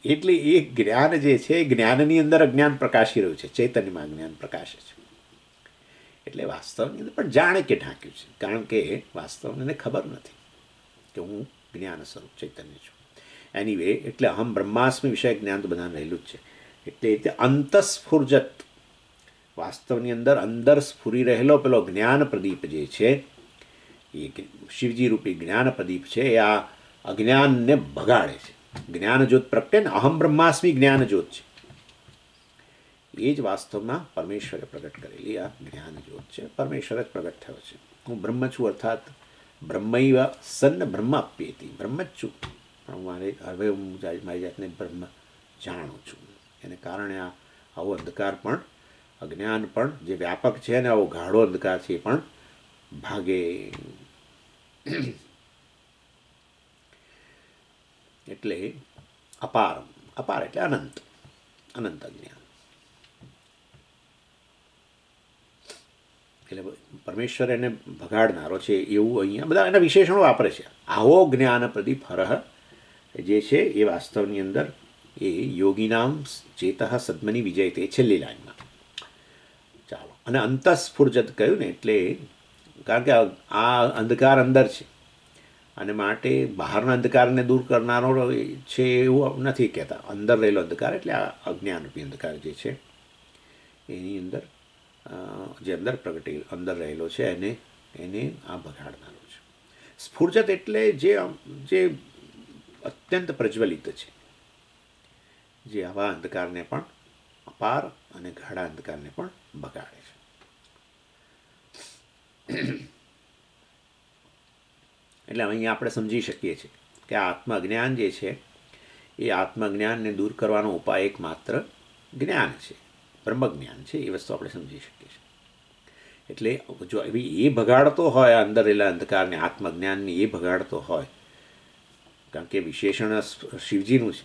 એટલે એ જ્ઞાન જે છે, જ્ઞાનની અંદર અજ્ઞાન પ્રકાશી રહ્યું છે, ચૈતન્યમાં અજ્ઞાન પ્રકાશે છે. એટલે વાસ્તવની અંદર પણ જાણે કે ઢાંક્યું છે, કારણ કે વાસ્તવને ખબર નથી કે હું જ્ઞાન સ્વરૂપ ચૈતન્ય છું. એનીવે એટલે અહમ બ્રહ્માસ્મિ વિષય જ્ઞાન તો બધાને રહેલું જ છે. એટલે અંતસ્ફુર્જત, વાસ્તવની અંદર અંદર સ્ફુરી રહેલો પેલો જ્ઞાન પ્રદીપ જે છે, એ શિવજી રૂપી જ્ઞાન પ્રદીપ છે, એ આ અજ્ઞાનને ભગાડે છે. જ્ઞાન જ્યોત પ્રગટે ને અહમ બ્રહ્માસ્મિ જ્ઞાન જ્યોત છે, એ જ વાસ્તવમાં પરમેશ્વરે પ્રગટ કરેલી આ જ્ઞાન જ્યોત છે. પરમેશ્વર જ પ્રગટ થયો છે. હું બ્રહ્મ છું, અર્થાત બ્રહ્મૈવ સન્ન બ્રહ્મ અપ્યેતિ, બ્રહ્મ જ છું, પણ હવે હું મારી જાતને બ્રહ્મ જાણું છું. એને કારણે આવો અંધકાર પણ, અજ્ઞાન પણ જે વ્યાપક છે ને આવો ગાઢો અંધકાર છે એ પણ ભાગે. એટલે અપાર, અપાર એટલે અનંત, અનંત અજ્ઞાન. એટલે પરમેશ્વર એને ભગાડનારો છે એવું અહીંયા બધા એના વિશેષણો વાપરે છે. આવો જ્ઞાન પ્રદીપ હરહ જે છે એ વાસ્તવની અંદર એ યોગીનામ ચેતઃ સદ્મની વિજય, તે છેલ્લી લાઈનમાં. ચાલો, અને અંતસ્ફુર્જત કહ્યું ને, એટલે કારણ કે આ અંધકાર અંદર છે અને માટે બહારના અંધકારને દૂર કરનારો છે એવું નથી કહેતા. અંદર રહેલો અંધકાર એટલે આ અજ્ઞાનરૂપી અંધકાર જે છે એની અંદર જે અંદર પ્રગટી અંદર રહેલો છે એને આ ભગાડનારો છે. સ્ફુર્જત એટલે જે અત્યંત પ્રજ્વલિત છે, જે આવા અંધકારને પણ, અપાર અને ગાઢા અંધકારને પણ બગાડે છે. એટલે અહીંયા આપણે સમજી શકીએ છીએ કે આત્મજ્ઞાન જે છે એ આત્મજ્ઞાનને દૂર કરવાનો ઉપાય એકમાત્ર જ્ઞાન છે, બ્રહ્મજ્ઞાન છે. એ વસ્તુ આપણે સમજી શકીએ છીએ. એટલે જો એ ભગાડતો હોય અંદર રહેલા અંધકારને, આત્મજ્ઞાનને એ ભગાડતો હોય, કારણ કે વિશેષણ શિવજીનું છે.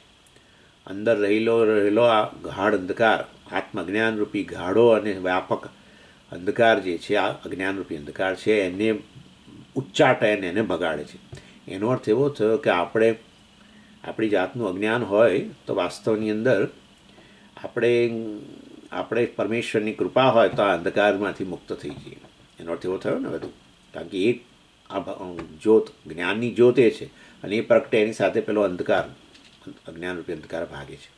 અંદર રહેલો આ ગાઢ અંધકાર, આત્મજ્ઞાનરૂપી ગાઢો અને વ્યાપક અંધકાર જે છે, આ અજ્ઞાનરૂપી અંધકાર છે, એને ઉચ્ચાટે અને એને ભગાડે છે. એનો અર્થ એવો થયો કે આપણી જાતનું અજ્ઞાન હોય તો વાસ્તવની અંદર આપણે પરમેશ્વરની કૃપા હોય તો આ અંધકારમાંથી મુક્ત થઈ જઈએ. એનો અર્થ એવો થયો ને બધું, કારણ કે એક આ જ્યોત, જ્ઞાનની જ્યોત એ છે, અને એ પ્રગટે એની સાથે પેલો અંધકાર, અજ્ઞાનરૂપી અંધકાર ભાગે છે.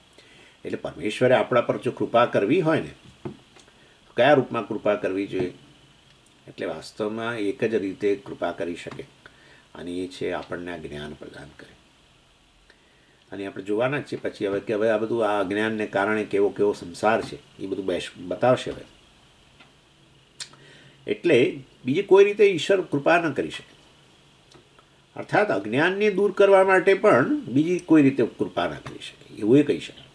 એટલે પરમેશ્વરે આપણા પર જો કૃપા કરવી હોય ને, કયા રૂપમાં કૃપા કરવી જોઈએ? એટલે વાસ્તવમાં એક જ રીતે કૃપા કરી શકે, અને એ છે આપણને આ જ્ઞાન પ્રદાન કરે. અને આપણે જોવાના જ છે પછી હવે કે હવે આ બધું આ અજ્ઞાનને કારણે કેવો કેવો સંસાર છે એ બધું બતાવશે હવે. એટલે બીજી કોઈ રીતે ઈશ્વર કૃપા ન કરી શકે, અર્થાત અજ્ઞાનને દૂર કરવા માટે પણ બીજી કોઈ રીતે કૃપા ન કરી શકે, એવું એ કહી શકાય.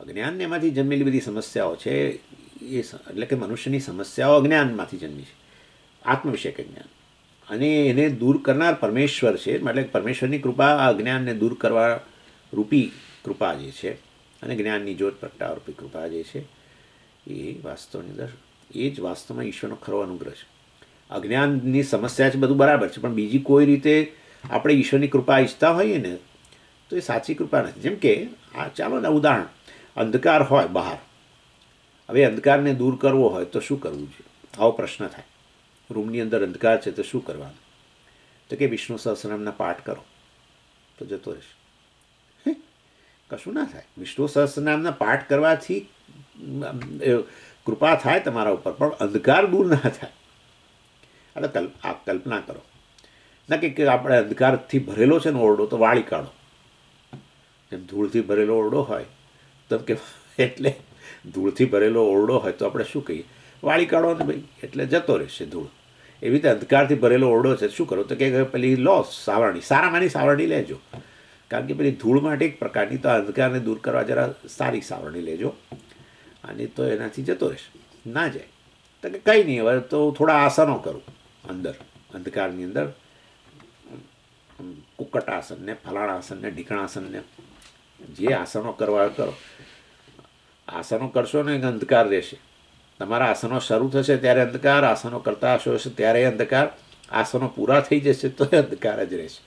અજ્ઞાનને એમાંથી જન્મેલી બધી સમસ્યાઓ છે, એટલે કે મનુષ્યની સમસ્યાઓ અજ્ઞાનમાંથી જન્મી છે, આત્મવિષયક જ્ઞાન, અને એને દૂર કરનાર પરમેશ્વર છે. એટલે પરમેશ્વરની કૃપા આ અજ્ઞાનને દૂર કરવા રૂપી કૃપા જે છે, અને જ્ઞાનની જ્યોત પ્રગટાવા રૂપી કૃપા જે છે, એ વાસ્તવની અંદર એ જ વાસ્તવમાં ઈશ્વરનો ખરો અનુગ્રહ છે. અજ્ઞાનની સમસ્યા છે બધું બરાબર છે, પણ બીજી કોઈ રીતે આપણે ઈશ્વરની કૃપા ઈચ્છતા હોઈએ ને તો એ સાચી કૃપા નથી. જેમ કે આ ચાલો ને ઉદાહરણ, અંધકાર હોય બહાર, હવે અંધકારને દૂર કરવો હોય તો શું કરવું જોઈએ? આવો પ્રશ્ન થાય. રૂમની અંદર અંધકાર છે તો શું કરવાનું? તો કે વિષ્ણુ સહસ્રનામના પાઠ કરો તો જતો રહેશે. કશું ના થાય. વિષ્ણુ સહસ્રનામના પાઠ કરવાથી કૃપા થાય તમારા ઉપર, પણ અંધકાર દૂર ના થાય. એટલે આ કલ્પના કરો ના કે આપણે અંધકારથી ભરેલો છે ને ઓરડો, તો વાળી કાઢો. જેમ ધૂળથી ભરેલો ઓરડો હોય તો કે, એટલે ધૂળથી ભરેલો ઓરડો હોય તો આપણે શું કહીએ? વાળી કાઢો ને ભાઈ, એટલે જતો રહેશે ધૂળ. એવી રીતે અંધકારથી ભરેલો ઓરડો છે, શું કરો? તો કે પેલી લો સાવરણી, સારામાંની સાવરણી લેજો, કારણ કે પેલી ધૂળ માટે એક પ્રકારની, તો અંધકારને દૂર કરવા જરા સારી સાવરણી લેજો, અને તો એનાથી જતો રહેશે. ના જાય તો કે કંઈ નહીં, હવે તો થોડા આસનો કરું અંદર અંધકારની અંદર, કુક્કટાસન ને ફલાણાસન ને ઢીકણાસન ને જે આસનો કરવા કરો. આસનો કરશો ને અંધકાર રહેશે. તમારા આસનો શરૂ થશે ત્યારે અંધકાર, આસનો કરતા હશો ત્યારે અંધકાર, આસનો પૂરા થઈ જશે તો અંધકાર જ રહેશે.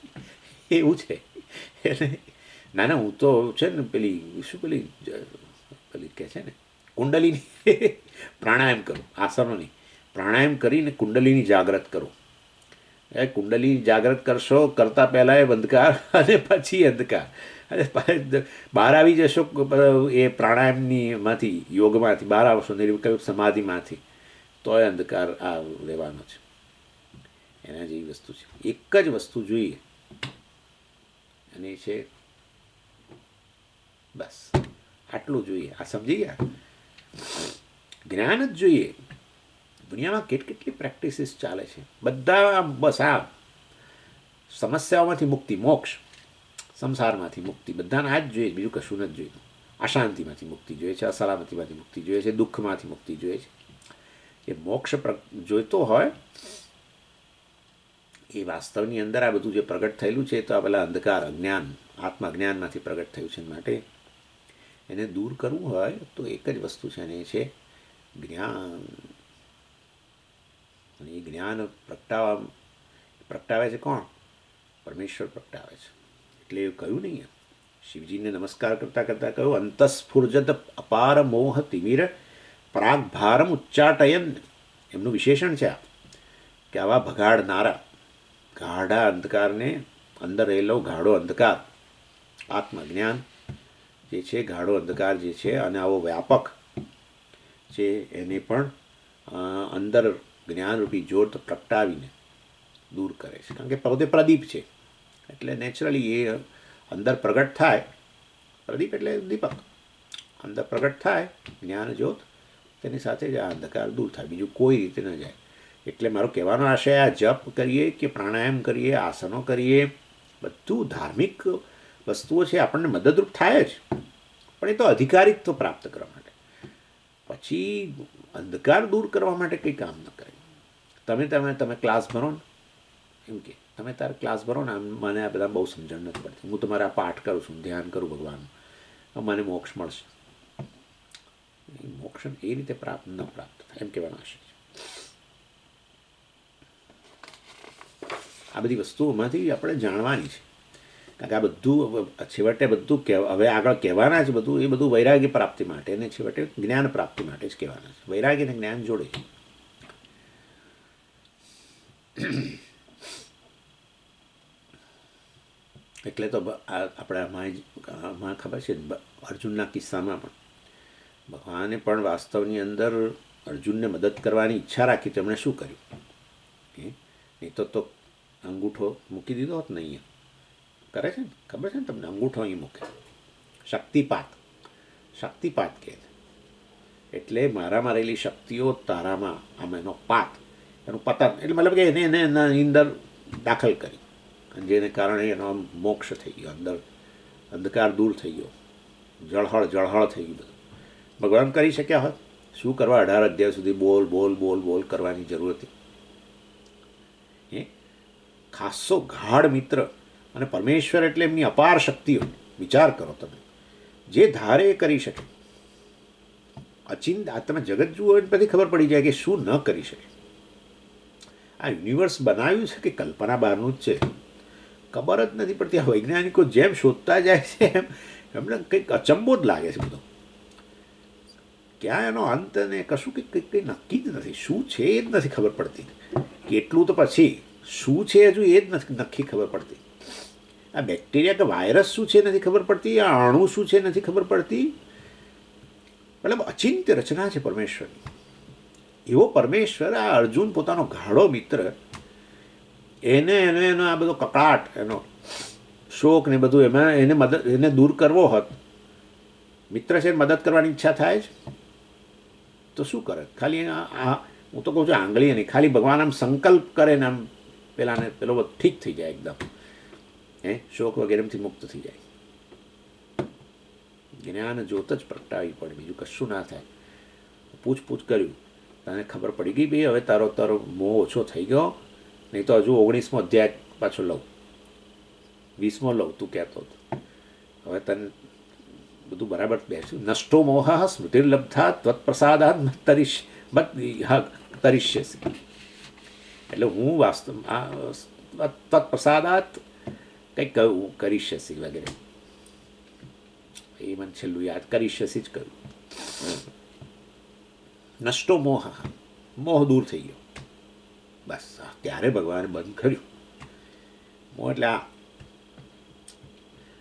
એવું છે. એટલે ના ના, હું તો છે ને પેલી શું પેલી કહે છે ને કુંડલીની પ્રાણાયામ કરું, આસનોની પ્રાણાયામ કરીને કુંડલીની જાગ્રત કરું. એ કુંડલી જાગૃત કરશો, કરતાં પહેલાં એ અંધકાર અને પછી અંધકાર, અને બહાર આવી જશો એ પ્રાણાયામનીમાંથી, યોગમાંથી બહાર આવશો, નિર્વિકલ્પ સમાધિમાંથી, તો એ અંધકાર આ લેવાનો છે. એના જેવી વસ્તુ છે. એક જ વસ્તુ જોઈએ, અને એ છે બસ આટલું જોઈએ. આ સમજી ગયા? જ્ઞાન જ જોઈએ. દુનિયામાં કેટલી પ્રેક્ટિસીસ ચાલે છે, બધા બસ આ સમસ્યાઓમાંથી મુક્તિ, મોક્ષ, સંસારમાંથી મુક્તિ, બધાને આ જ જોઈએ, બીજું કશું નથી જોઈતું. અશાંતિમાંથી મુક્તિ જોઈએ છે, અસલામતીમાંથી મુક્તિ જોઈએ છે, દુઃખમાંથી મુક્તિ જોઈએ છે. એ મોક્ષ જોઈતો હોય એ વાસ્તવની અંદર આ બધું જે પ્રગટ થયેલું છે, તો આ પેલા અંધકાર, અજ્ઞાન, આત્મજ્ઞાનમાંથી પ્રગટ થયું છે. માટે એને દૂર કરવું હોય તો એક જ વસ્તુ છે, અને એ છે જ્ઞાન. અને એ જ્ઞાન પ્રગટાવે છે કોણ? પરમેશ્વર પ્રગટાવે છે. એટલે એવું કહ્યું નહીં, શિવજીને નમસ્કાર કરતાં કરતાં કહ્યું, અંતસ્ફુર્જત અપાર મોહ તિમિર પ્રાગ ભારમ ઉચ્ચાટયન. એમનું વિશેષણ છે આ, કે આવા ભગાડનારા ગાઢા અંધકારને, અંદર રહેલો ગાઢો અંધકાર, આત્મજ્ઞાન જે છે, ગાઢો અંધકાર જે છે, અને આવો વ્યાપક છે, એને પણ અંદર જ્ઞાનરૂપી જ્યોત પ્રગટાવીને દૂર કરે છે. કારણ કે પોતે પ્રદીપ છે, એટલે નેચરલી એ અંદર પ્રગટ થાય. પ્રદીપ એટલે દીપક, અંદર પ્રગટ થાય જ્ઞાન જ્યોત, તેની સાથે જ આ અંધકાર દૂર થાય, બીજું કોઈ રીતે ન જાય. એટલે મારો કહેવાનો આશય, આ જપ કરીએ કે પ્રાણાયામ કરીએ, આસનો કરીએ, બધું ધાર્મિક વસ્તુઓ છે, આપણને મદદરૂપ થાય જ, પણ એ તો અધિકારીત્વ પ્રાપ્ત કરવા માટે. પછી અંધકાર દૂર કરવા માટે કંઈ કામ ન કરે. તમે ક્લાસ ભરો ને, એમ કે તમે તારે ક્લાસ ભરો ને, મને આ બધા બહુ સમજણ નથી પડતી, હું તમારા પાઠ કરું છું, ધ્યાન કરું ભગવાનનું, મને મોક્ષ મળશે. મોક્ષ એ રીતે પ્રાપ્ત ન પ્રાપ્ત થાય, એમ કહેવાનો આશય છે. આ બધી વસ્તુઓમાંથી આપણે જાણવાની છે. કારણ કે આ બધું છેવટે બધું હવે આગળ કહેવાના જ બધું, એ બધું વૈરાગ્ય પ્રાપ્તિ માટે અને છેવટે જ્ઞાન પ્રાપ્તિ માટે જ કહેવાના છે. વૈરાગ્ય અને જ્ઞાન જોડે. એટલે તો આપણે આમાં ખબર છે, અર્જુનના કિસ્સામાં પણ ભગવાને પણ વાસ્તવની અંદર અર્જુનને મદદ કરવાની ઈચ્છા રાખી, તો એમણે શું કર્યું? નહીં તો અંગૂઠો મૂકી દીધો હોત ને. અહીંયા કરે છે ને, ખબર છે ને તમને, અંગૂઠો અહીં મૂકે. શક્તિપાત કહે છે. એટલે મારામાં રહેલી શક્તિઓ તારામાં, આમ એનો પાત, એનું પતન, એટલે મતલબ કે એને એના અંદર દાખલ કરી, અને જેને કારણે એનો આમ મોક્ષ થઈ ગયો, અંદર અંધકાર દૂર થઈ ગયો, જળહળ થઈ ગયું. બધું ભગવાન કરી શક્યા હોત, શું કરવા 18 અધ્યાય સુધી બોલ કરવાની જરૂર હતી? ખાસો ગાઢ મિત્ર અને પરમેશ્વર એટલે એમની અપાર શક્તિઓ. વિચાર કરો તમે, જે ધારે એ કરી શકે. આ તમે જગત જુઓ એટલે પછી ખબર પડી જાય કે શું ન કરી શકે. આ યુનિવર્સ બનાવ્યું છે કે કલ્પના બહારનું જ છે, ખબર જ નથી પડતી. આ વૈજ્ઞાનિકો જેમ શોધતા જાય છે એમને કંઈક અચંબો જ લાગે છે બધો. ક્યાં એનો અંત ને કશું કંઈ નક્કી જ નથી. શું છે એ જ નથી ખબર પડતી. કેટલું તો પછી શું છે હજુ એ જ નથી નક્કી ખબર પડતી. આ બેક્ટેરિયા કે વાયરસ શું છે નથી ખબર પડતી, આ અણુ શું છે નથી ખબર પડતી. મતલબ અચિંત્ય રચના છે પરમેશ્વરની. એવો પરમેશ્વર, આ અર્જુન પોતાનો ગાઢો મિત્ર, એનો આ બધો કકળાટ, એનો શોક ને બધું, એને દૂર કરવો હોત, મિત્ર છે મદદ કરવાની ઈચ્છા થાય જ તો શું કરે? ખાલી હું તો કહું છું આંગળી નહીં, ખાલી ભગવાન આમ સંકલ્પ કરે ને આમ પેલો ઠીક થઈ જાય એકદમ, શોક વગેરેથી મુક્ત થઈ જાય. જ્ઞાન જોત જ પ્રગટાવી પડે, બીજું કશું ના થાય. પૂછ કર્યું, તને ખબર પડી ગઈ ભાઈ, હવે તારો મોહ ઓછો થઈ ગયો. નહીં તો હજુ 19મો અધ્યાય પાછો લઉં, 20મો લઉં, તું કહેતો હતો. હવે તને બધું બરાબર બેસ્યું. નષ્ટો મોહ સ્મૃતિર્લબ્ધા ત્વત્પ્રસાદાત તરિષ્યસી. એટલે હું વાસ્તવ તત્પ્રસાદાત કંઈક કહ્યું, કરીષ્યસી વગેરે, એ મને છેલ્લું યાદ, કરીષ્યસી જ કહ્યું. નષ્ટો મોહ દૂર થઈ ગયો. બસ ત્યારે ભગવાને બંધ કર્યું. મોહ એટલે આ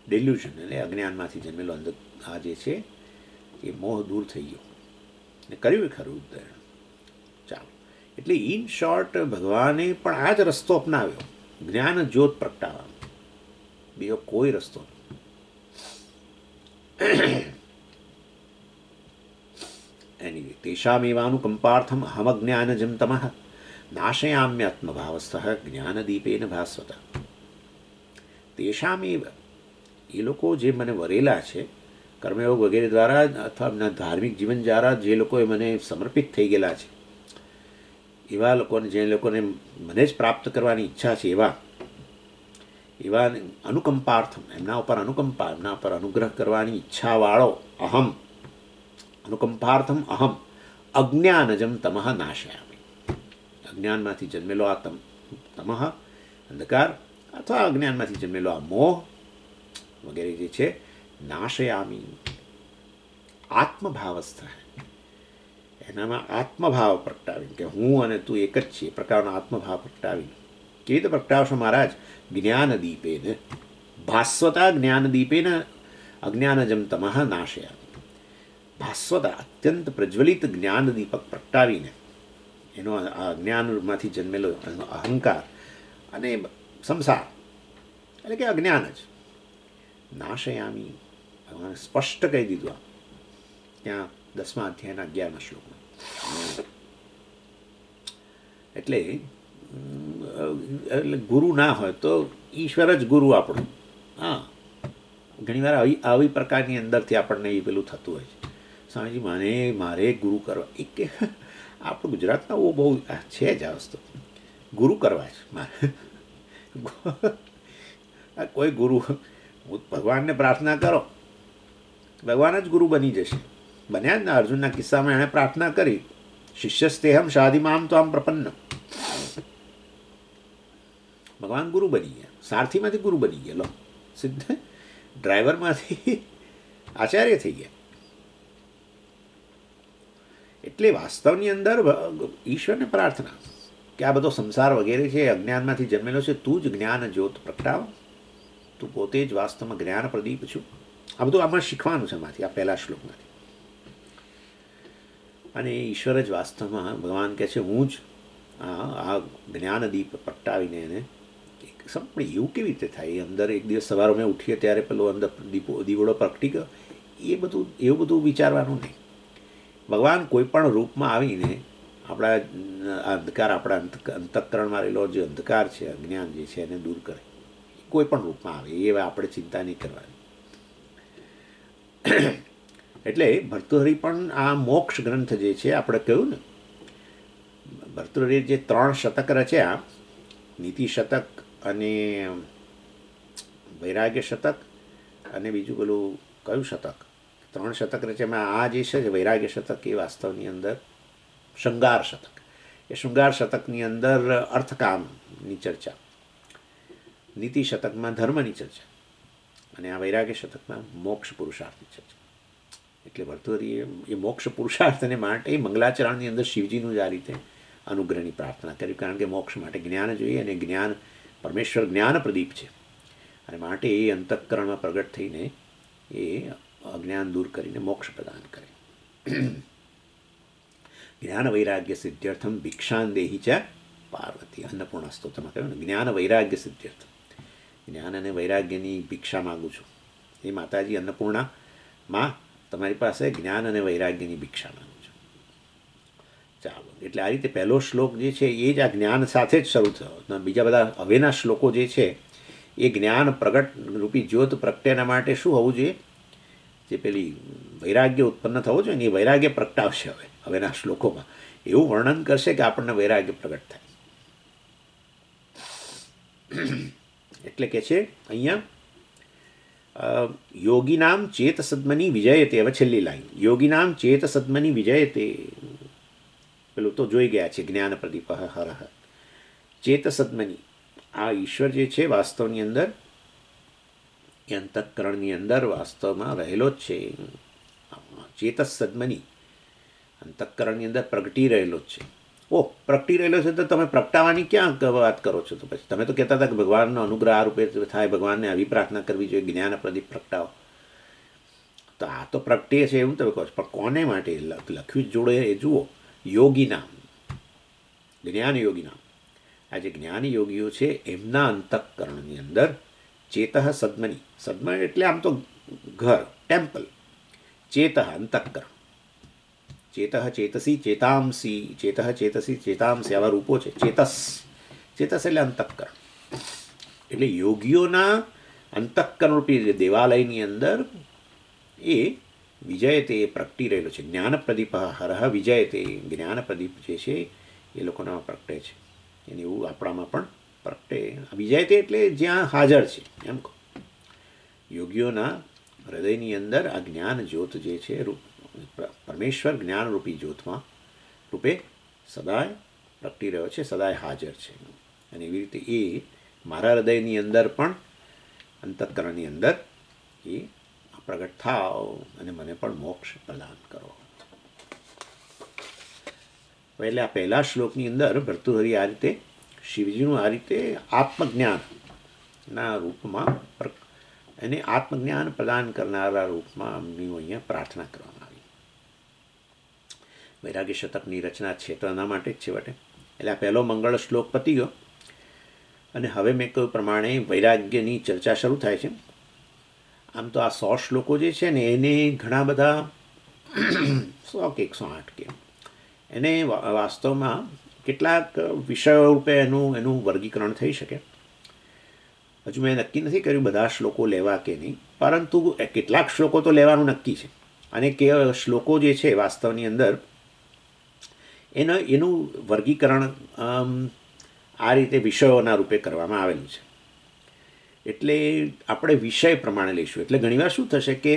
ડેલ્યુઝન એટલે અજ્ઞાનમાંથી જન્મેલો અંદર આ જે છે એ મોહ દૂર થઈ ગયો ને કર્યું ખરું ઉદાહરણ. ચાલો, એટલે ઇન શોર્ટ ભગવાને પણ આ જ રસ્તો અપનાવ્યો, જ્ઞાન જ્યોત પ્રગટાવવાનો. બીજો કોઈ રસ્તો એની તેષામેવાનુકંપાર્થમ અહમજ્ઞાનજમ તમઃ નાશયામ્યાત્મભાવસ્થઃ જ્ઞાનદીપેન ભાસ્વત. તેષામેવ એ લોકો જે મને વરેલા છે કર્મયોગ વગેરે દ્વારા અથવા એમના ધાર્મિક જીવન દ્વારા જે લોકોએ મને સમર્પિત થઈ ગયેલા છે એવા લોકોને, જે લોકોને મને જ પ્રાપ્ત કરવાની ઈચ્છા છે એવા અનુકંપાર્થમ, એમના ઉપર અનુકંપા, એમના ઉપર અનુગ્રહ કરવાની ઈચ્છાવાળો અહમ, અનુકંપાર્થમ અહમ અજ્ઞાનજમ તમઃ નાશયામિ. અજ્ઞાનમાંથી જન્મેલો આ તમઃ અંધકાર અથવા અજ્ઞાનમાંથી જન્મેલો આ મોહ વગેરે જે છે નાશયામી. આત્મભાવસ્થ, એનામાં આત્મભાવ પ્રગટાવીને કે હું અને તું એક જ છીએ, પ્રકારનો આત્મભાવ પ્રગટાવીને. કેવી રીતે પ્રગટાવશો મહારાજ? જ્ઞાનદીપેન ભાસ્વતા, જ્ઞાનદીપેન અજ્ઞાનજમ તમઃ નાશયામિ. ભાસ્વતા, અત્યંત પ્રજ્વલિત જ્ઞાનદીપક પ્રગટાવીને એનો આ અજ્ઞાનમાંથી જન્મેલો અહંકાર અને સંસાર એટલે કે અજ્ઞાન જ નાશયામી. ભગવાને સ્પષ્ટ કહી દીધું ત્યાં 10મા અધ્યાયના 11મા શ્લોકમાં. એટલે ગુરુ ના હોય તો ઈશ્વર જ ગુરુ આપણું. હા, ઘણીવાર આવી પ્રકારની અંદરથી આપણને એ પેલું થતું હોય છે, સ્વામીજી મારે ગુરુ કરવા. એક કે આપણું ગુજરાતમાં બહુ છે જ આ વસ્તુ, ગુરુ કરવા છે મારે. કોઈ ગુરુ, ભગવાનને પ્રાર્થના કરો, ભગવાન જ ગુરુ બની જશે. બન્યા જ ને અર્જુનના કિસ્સામાં એણે પ્રાર્થના કરી, શિષ્યસ્તેહમ શાદીમામ તો આમ પ્રપન્ન. ભગવાન ગુરુ બની ગયા, સારથીમાંથી ગુરુ બની ગયા. લો, સિદ્ધ ડ્રાઈવરમાંથી આચાર્ય થઈ ગયા. એટલે વાસ્તવની અંદર ઈશ્વરને પ્રાર્થના કે આ બધો સંસાર વગેરે છે અજ્ઞાનમાંથી જન્મેલો છે, તું જ જ્ઞાન જ્યોત પ્રગટાવ, તું પોતે જ વાસ્તવમાં જ્ઞાન પ્રદીપ છું. આ બધું આમાં શીખવાનું છે માંથી, આ પહેલા શ્લોકમાંથી. અને ઈશ્વર જ વાસ્તવમાં ભગવાન કહે છે હું જ આ જ્ઞાનદીપ પ્રગટાવીને એને પણ એવું કેવી રીતે થાય? એ અંદર એક દિવસ સવારે મેં ઉઠીએ ત્યારે પેલો અંદર દીવડો પ્રગટી ગયો, એવું બધું વિચારવાનું નહીં. ભગવાન કોઈ પણ રૂપમાં આવીને આપણા અંધકાર, આપણા અંતઃકરણમાં રહેલો જે અંધકાર છે, અજ્ઞાન જે છે એને દૂર કરે. કોઈ પણ રૂપમાં આવે એ આપણે ચિંતા નહીં કરવાની. એટલે ભર્તૃહરિ પણ આ મોક્ષ ગ્રંથ જે છે આપણે કહ્યું ને, ભર્તૃહરિએ જે 3 શતક રચ્યા, નીતિ શતક અને વૈરાગ્ય શતક અને બીજું પેલું કયું શતક, 3 શતક રચ્યા. આ જે છે વૈરાગ્ય શતક એ વાસ્તવની અંદર શૃંગાર શતક. એ શૃંગાર શતકની અંદર અર્થકામની ચર્ચા, નીતિ શતકમાં ધર્મની ચર્ચા અને આ વૈરાગ્ય શતકમાં મોક્ષ પુરુષાર્થની ચર્ચા. એટલે ભર્તૃહરિએ એ મોક્ષ પુરુષાર્થને માટે મંગલાચરણની અંદર શિવજીનું જ આ રીતે અનુગ્રહની પ્રાર્થના કરી, કારણ કે મોક્ષ માટે જ્ઞાન જોઈએ અને જ્ઞાન, પરમેશ્વર જ્ઞાન પ્રદીપ છે અને માટે એ અંતઃકરણમાં પ્રગટ થઈને એ અજ્ઞાન દૂર કરીને મોક્ષ પ્રદાન કરે. જ્ઞાન વૈરાગ્ય સિદ્ધ્યર્થમ ભિક્ષાન દેહી ચ પાર્વતી. અન્નપૂર્ણા સ્તોત્રમાં કહ્યું ને, જ્ઞાન વૈરાગ્ય સિદ્ધ્યર્થમ, જ્ઞાન અને વૈરાગ્યની ભિક્ષા માગું છું. એ માતાજી અન્નપૂર્ણા માં તમારી પાસે જ્ઞાન અને વૈરાગ્યની ભિક્ષા માગું છું. ચાલો, એટલે આ રીતે પહેલો શ્લોક જે છે એ જ આ જ્ઞાન સાથે જ શરૂ થયો. બીજા બધા હવેના શ્લોકો જે છે એ જ્ઞાન પ્રગટ રૂપી જ્યોત પ્રગટેના માટે શું હોવું જોઈએ? જે પેલી વૈરાગ્ય ઉત્પન્ન થવું જોઈએ ને, એ વૈરાગ્ય પ્રગટાવશે હવેના શ્લોકોમાં. એવું વર્ણન કરશે કે આપણને વૈરાગ્ય પ્રગટ થાય. એટલે કે છે અહીંયા યોગીનામ ચેત સદ્મની વિજયતે. હવે છેલ્લી લાઈન, યોગીનામ ચેત સદ્મની વિજયતે. પેલું તો જોઈ ગયા છે, જ્ઞાન પ્રદીપ હરહ. ચેત સદ્મની, આ ઈશ્વર જે છે વાસ્તવની અંદર એ અંતઃકરણની અંદર વાસ્તવમાં રહેલો જ છે. ચેતસ સદ્મની અંતઃકરણની અંદર પ્રગટી રહેલો જ છે. ઓહ, પ્રગટી રહેલો છે તો તમે પ્રગટાવાની ક્યાં વાત કરો છો? તો પછી તમે તો કહેતા હતા કે ભગવાનનો અનુગ્રહ આ રૂપે થાય, ભગવાનને આવી પ્રાર્થના કરવી જોઈએ, જ્ઞાન પ્રદીપ પ્રગટાવો. તો આ તો પ્રગટે છે એવું તમે કહો છો, પણ કોને માટે લખ્યું જોડે એ જુઓ. યોગી નામ, જ્ઞાન યોગી નામ. આ જે જ્ઞાન યોગીઓ છે એમના અંતઃકરણની અંદર ચેતઃ સદમની, સદમન એટલે આમ તો ઘર, ટેમ્પલ. ચેતઃ અંતઃકરણ, ચેતઃ ચેતસી ચેતાંસી, ચેતઃ ચેતસી ચેતાંસી, આવા રૂપો છે. ચેતસ, ચેતસ એટલે અંતઃકરણ. એટલે યોગીઓના અંતઃકરણ રૂપી દેવાલયની અંદર એ વિજયતે પ્રગટી રહેલો છે. જ્ઞાન પ્રદીપ હરહ વિજયતે, જ્ઞાન પ્રદીપ જે છે એ લોકોનામાં પ્રગટે છે. એને એવું આપણામાં પણ પ્રગટે. વિજયતે એટલે જ્યાં હાજર છે એમ કહો. યોગીઓના હૃદયની અંદર આ જ્ઞાન જ્યોત જે છે, પરમેશ્વર જ્ઞાનરૂપી જ્યોતમાં રૂપે સદાય પ્રગટી રહ્યો છે, સદાય હાજર છે. અને એવી રીતે એ મારા હૃદયની અંદર પણ, અંતઃકરણની અંદર એ પ્રગટ થાવ અને મને પણ મોક્ષ પ્રદાન કરો. એટલે આ પહેલા શ્લોકની અંદર ભર્તૃહરિ આ રીતે શિવજીનું આ રીતે આત્મજ્ઞાનના રૂપમાં એને આત્મજ્ઞાન પ્રદાન કરનારા રૂપમાં એમની અહીંયા પ્રાર્થના કરવામાં આવી. વૈરાગ્ય શતકની રચના છે તો એના માટે જ છેવટે. એટલે આ પહેલો મંગળ શ્લોક પતી ગયો અને હવે મેં કહ્યું પ્રમાણે વૈરાગ્યની ચર્ચા શરૂ થાય છે. આમ તો આ 100 શ્લોકો જે છે ને એને ઘણા બધા 100 કે 108 કે એને વાસ્તવમાં કેટલાક વિષયો રૂપે એનું વર્ગીકરણ થઈ શકે. હજુ મેં નક્કી નથી કર્યું બધા શ્લોકો લેવા કે નહીં, પરંતુ કેટલાક શ્લોકો તો લેવાનું નક્કી છે. અને કે શ્લોકો જે છે વાસ્તવની અંદર એનું વર્ગીકરણ આ રીતે વિષયોના રૂપે કરવામાં આવેલું છે. એટલે આપણે વિષય પ્રમાણે લઈશું. એટલે ઘણીવાર શું થશે કે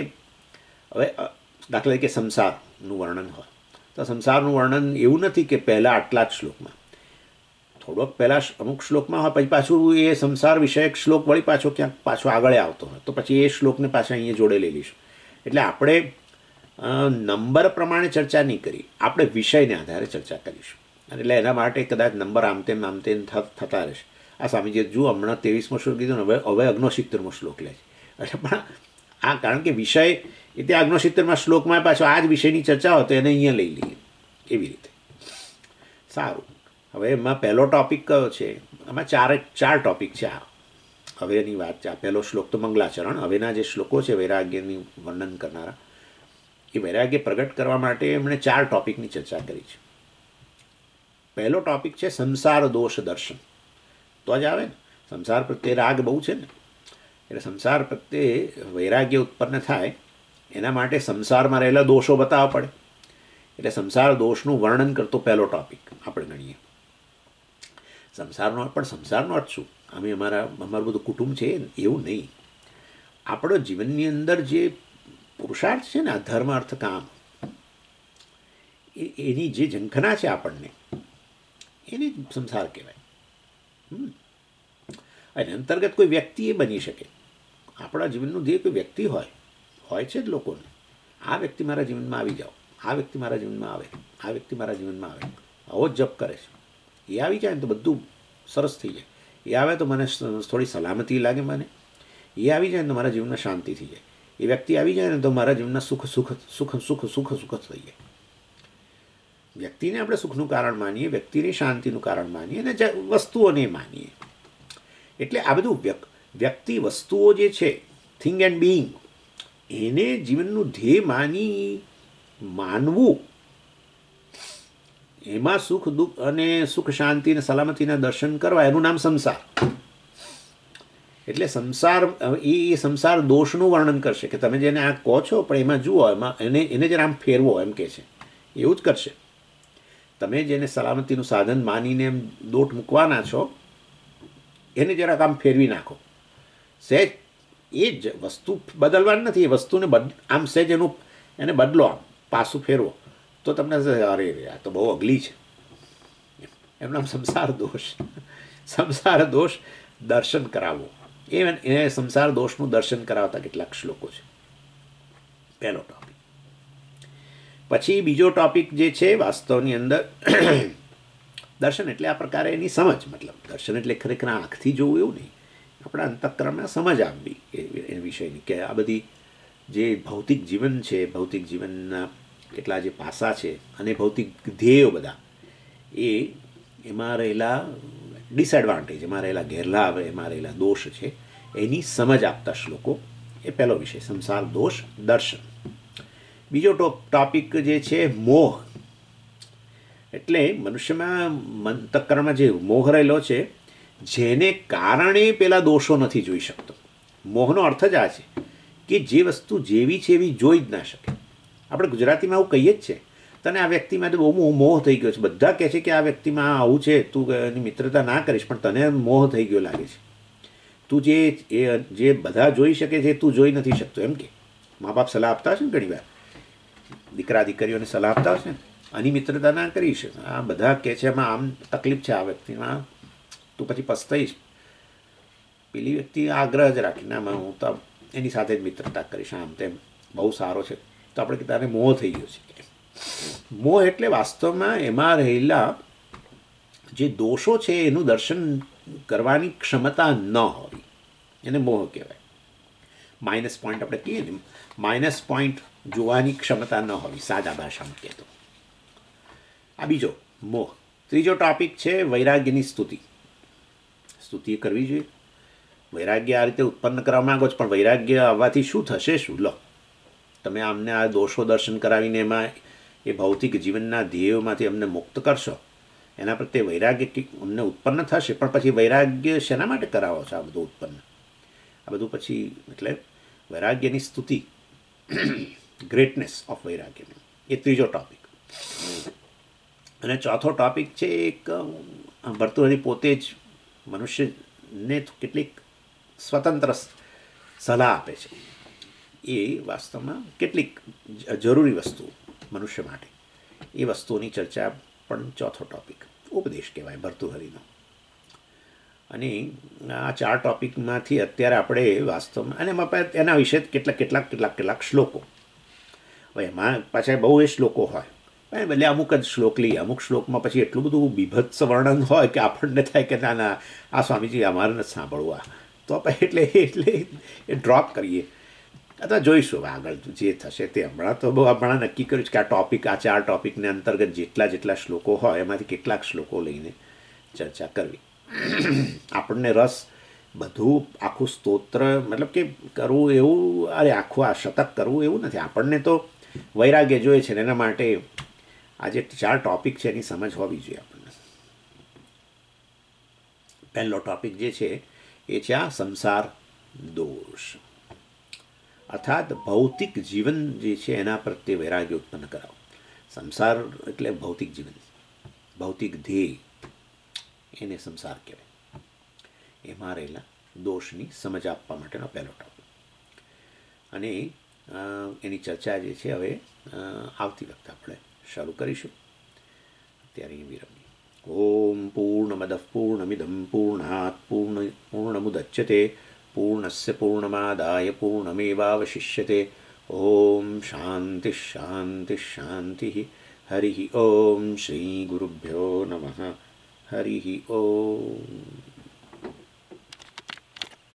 હવે દાખલા તરીકે સંસારનું વર્ણન હોય તો સંસારનું વર્ણન એવું નથી કે પહેલાં આટલા જ શ્લોકમાં, થોડોક પહેલાં અમુક શ્લોકમાં હોય, પછી પાછું એ સંસાર વિષયક શ્લોક વળી પાછો ક્યાંક પાછો આગળ આવતો હોય, તો પછી એ શ્લોકને પાછા અહીંયા જોડે લઈ લઈશું. એટલે આપણે નંબર પ્રમાણે ચર્ચા નહીં કરી, આપણે વિષયને આધારે ચર્ચા કરીશું. અને એટલે એના માટે કદાચ નંબર આમ તેમ થતા રહેશે. આ સ્વામીજીએ જુઓ હમણાં 23મો શ્લોક કીધો ને, હવે 69મો શ્લોક લે છે. એટલે પણ આ કારણ કે વિષય એ ત્યાં 69મા શ્લોકમાં પાછો આ જ વિષયની ચર્ચા હોય તો એને અહીંયા લઈ લઈએ એવી રીતે. સારું, હવે એમાં પહેલો ટૉપિક કયો છે? આમાં ચાર ટૉપિક છે. આ હવેની વાત છે. આ પહેલો શ્લોક તો મંગલાચરણ. હવેના જે શ્લોકો છે વૈરાગ્યની વર્ણન કરનારા, એ વૈરાગ્ય પ્રગટ કરવા માટે એમણે 4 ટૉપિકની ચર્ચા કરી છે. પહેલો ટૉપિક છે સંસાર દોષ દર્શન. તો જ આવે ને, સંસાર પ્રત્યે રાગ બહુ છે ને, એટલે સંસાર પ્રત્યે વૈરાગ્ય ઉત્પન્ન થાય એના માટે સંસારમાં રહેલા દોષો બતાવવા પડે. એટલે સંસાર દોષનું વર્ણન કરતો પહેલો ટૉપિક આપણે ગણીએ. સંસારનો અર્થ શું? અમે અમારું બધું કુટુંબ છે એવું નહીં. આપણો જીવનની અંદર જે પુરુષાર્થ છે ને, આ ધર્મ અર્થ કામ, એની જે ઝંખના છે આપણને, એને સંસાર કહેવાય. અને અંતર્ગત કોઈ વ્યક્તિ એ બની શકે. આપણા જીવનનું જે કોઈ વ્યક્તિ હોય છે જ લોકોને, આ વ્યક્તિ મારા જીવનમાં આવી જાઓ, આ વ્યક્તિ મારા જીવનમાં આવે, આ વ્યક્તિ મારા જીવનમાં આવે, આવો જ જપ કરે છે. એ આવી જાય ને તો બધું સરસ થઈ જાય. એ આવે તો મને થોડી સલામતી લાગે, મને એ આવી જાય ને તો મારા જીવનમાં શાંતિ થઈ જાય. એ વ્યક્તિ આવી જાય ને તો મારા જીવનમાં સુખ થઈ જાય. વ્યક્તિને આપણે સુખનું કારણ માનીએ, વ્યક્તિને શાંતિનું કારણ માનીએ અને વસ્તુઓને માનીએ. એટલે આ બધું વ્યક્તિ વસ્તુઓ જે છે, થિંગ એન્ડ બિંગ, એને જીવનનું ધ્યેય માનવું, એમાં સુખ દુઃખ અને સુખ શાંતિ અને સલામતીના દર્શન કરવા, એનું નામ સંસાર. એટલે સંસાર એ સંસાર દોષનું વર્ણન કરશે કે તમે જેને આ કહો છો પણ એમાં જુઓ, એમાં એને જરા આમ ફેરવો, એમ કહે છે. એવું જ કરશે. તમે જેને સલામતીનું સાધન માનીને એમ દોટ મૂકવાના છો, એને જરાક આમ ફેરવી નાખો. સહેજ એ જ વસ્તુ બદલવાની નથી, એ વસ્તુને આમ સહેજ એને બદલો, આમ પાછું ફેરવો, તો તમને અરે આ તો બહુ અગલી છે. એમ નામ સંસાર દોષ દર્શન કરાવવો. એ સંસાર દોષનું દર્શન કરાવતા કેટલાક શ્લોકો છે. પહેલો ટૉપિક. પછી બીજો ટૉપિક જે છે વાસ્તવની અંદર દર્શન એટલે આ પ્રકારે એની સમજ, મતલબ દર્શન એટલે ખરેખર આંખથી જોવું એવું નહીં, આપણા અંતઃકરણમાં સમજ આવવી એ વિષયની, કે આ બધી જે ભૌતિક જીવન છે, ભૌતિક જીવનના કેટલા જે પાસા છે અને ભૌતિક ધ્યેયો બધા, એમાં રહેલા ડિસએડવાન્ટેજ, એમાં રહેલા ગેરલાભ, એમાં રહેલા દોષ છે, એની સમજ આપતા શ્લોકો. એ પહેલો વિષય, સંસાર દોષ દર્શન. બીજો ટોપિક જે છે મોહ, એટલે મનુષ્યમાં અંતઃકરણમાં જે મોહ રહેલો છે, જેને કારણે પેલા દોષો નથી જોઈ શકતો. મોહનો અર્થ જ આ છે કે જે વસ્તુ જેવી છે એવી જોઈ જ ના શકે. આપણે ગુજરાતીમાં આવું કહીએ જ છે, તને આ વ્યક્તિમાં તો બહુ મોહ થઈ ગયો છે, બધા કહે છે કે આ વ્યક્તિમાં આવું છે, તું એની મિત્રતા ના કરીશ, પણ તને મોહ થઈ ગયો લાગે છે. તું જે બધા જોઈ શકે છે તું જોઈ નથી શકતો, એમ કે મા બાપ સલાહ આપતા હશે ને ઘણી વાર, દીકરા દીકરીઓને સલાહ આપતા હશે ને, આની મિત્રતા ના કરીશ, આ બધા કહે છે એમાં આમ તકલીફ છે આ વ્યક્તિમાં, તું પછી પસ્તાઈશ. પેલી વ્યક્તિ આગ્રહ જ રાખીને આમાં હું તો એની સાથે જ મિત્રતા કરીશ, આમ તેમ બહુ સારો છે, તો આપણે તારે મોહ થઈ ગયો છે. મોહ એટલે વાસ્તવમાં એમાં રહેલા જે દોષો છે એનું દર્શન કરવાની ક્ષમતા ન હોવી, એને મોહ કહેવાય. માઇનસ પોઈન્ટ આપણે કહીએ ને, માઇનસ પોઈન્ટ જોવાની ક્ષમતા ન હોવી, સાદા ભાષામાં કહેતો. આ બીજો મોહ. ત્રીજો ટોપિક છે વૈરાગ્યની સ્તુતિ. સ્તુતિ કરવી જોઈએ. વૈરાગ્ય આ રીતે ઉત્પન્ન કરવા માંગો છો, પણ વૈરાગ્ય આવવાથી શું થશે? શું લો, તમે અમને આ દોષો દર્શન કરાવીને એમાં એ ભૌતિક જીવનના ધ્યેયોમાંથી અમને મુક્ત કરશો, એના પ્રત્યે વૈરાગ્ય અમને ઉત્પન્ન થશે, પણ પછી વૈરાગ્ય શેના માટે કરાવો છો આ બધું ઉત્પન્ન? આ બધું પછી એટલે વૈરાગ્યની સ્તુતિ, ગ્રેટનેસ ઓફ વૈરાગ્ય, એ ત્રીજો ટોપિક. અને ચોથો ટોપિક છે એક ભર્તૃહરિ પોતે જ મનુષ્યને કેટલીક સ્વતંત્ર સલાહ આપે છે, એ વાસ્તવમાં કેટલીક જરૂરી વસ્તુ મનુષ્ય માટે, એ વસ્તુઓની ચર્ચા પણ ચોથો ટોપિક, ઉપદેશ કહેવાય ભર્તૃહરિનો. અને આ 4 ટોપિકમાંથી અત્યારે આપણે વાસ્તવમાં, અને એમાં એના વિશે કેટલાક શ્લોકો, હવે એમાં પાછા બહુ એ શ્લોકો હોય, એટલે અમુક જ શ્લોક લઈએ, અમુક શ્લોકમાં પછી એટલું બધું બીભત્સ વર્ણન હોય કે આપણને થાય કે ના આ સ્વામીજી અમારે નથી સાંભળવું, તો એટલે એ ડ્રોપ કરીએ, અથવા જોઈશું આગળ જે થશે તે. હમણાં નક્કી કર્યું છે કે આ ટોપિક, આ 4 ટોપિકને અંતર્ગત જેટલા શ્લોકો હોય એમાંથી કેટલાક શ્લોકો લઈને ચર્ચા કરવી. આપણને રસ બધું આખું સ્તોત્ર મતલબ કે કરવું એવું, અરે આખું આ શતક કરવું એવું નથી. આપણને તો વૈરાગ્ય જોઈએ છે ને, એના માટે આ જે 4 ટોપિક છે એની સમજ હોવી જોઈએ આપણને. પહેલો ટોપિક જે છે એ છે આ સંસાર દોષ, અર્થાત ભૌતિક જીવન જે છે એના પ્રત્યે વૈરાગ્ય ઉત્પન્ન કરાવો. સંસાર એટલે ભૌતિક જીવન, ભૌતિક ધ્યેય, એને સંસાર કહેવાય. એમાં રહેલા દોષની સમજ આપવા માટેનો પહેલો ટોપિક. અને એની ચર્ચા જે છે હવે આવતી વખતે આપણે શરૂ કરીશું. અત્યારે વિરમીએ. ઓમ પૂર્ણમદ પૂર્ણમિદં પૂર્ણાત પૂર્ણમુદચ્યતે પૂર્ણસ્ય પૂર્ણમાદાય પૂર્ણમેવાવશિષ્યતે. ઓમ શાંતિ શાંતિ શાંતિ. હરિ ઓમ શ્રી ગુરુભ્યો નમઃ. હરિ ઓમ.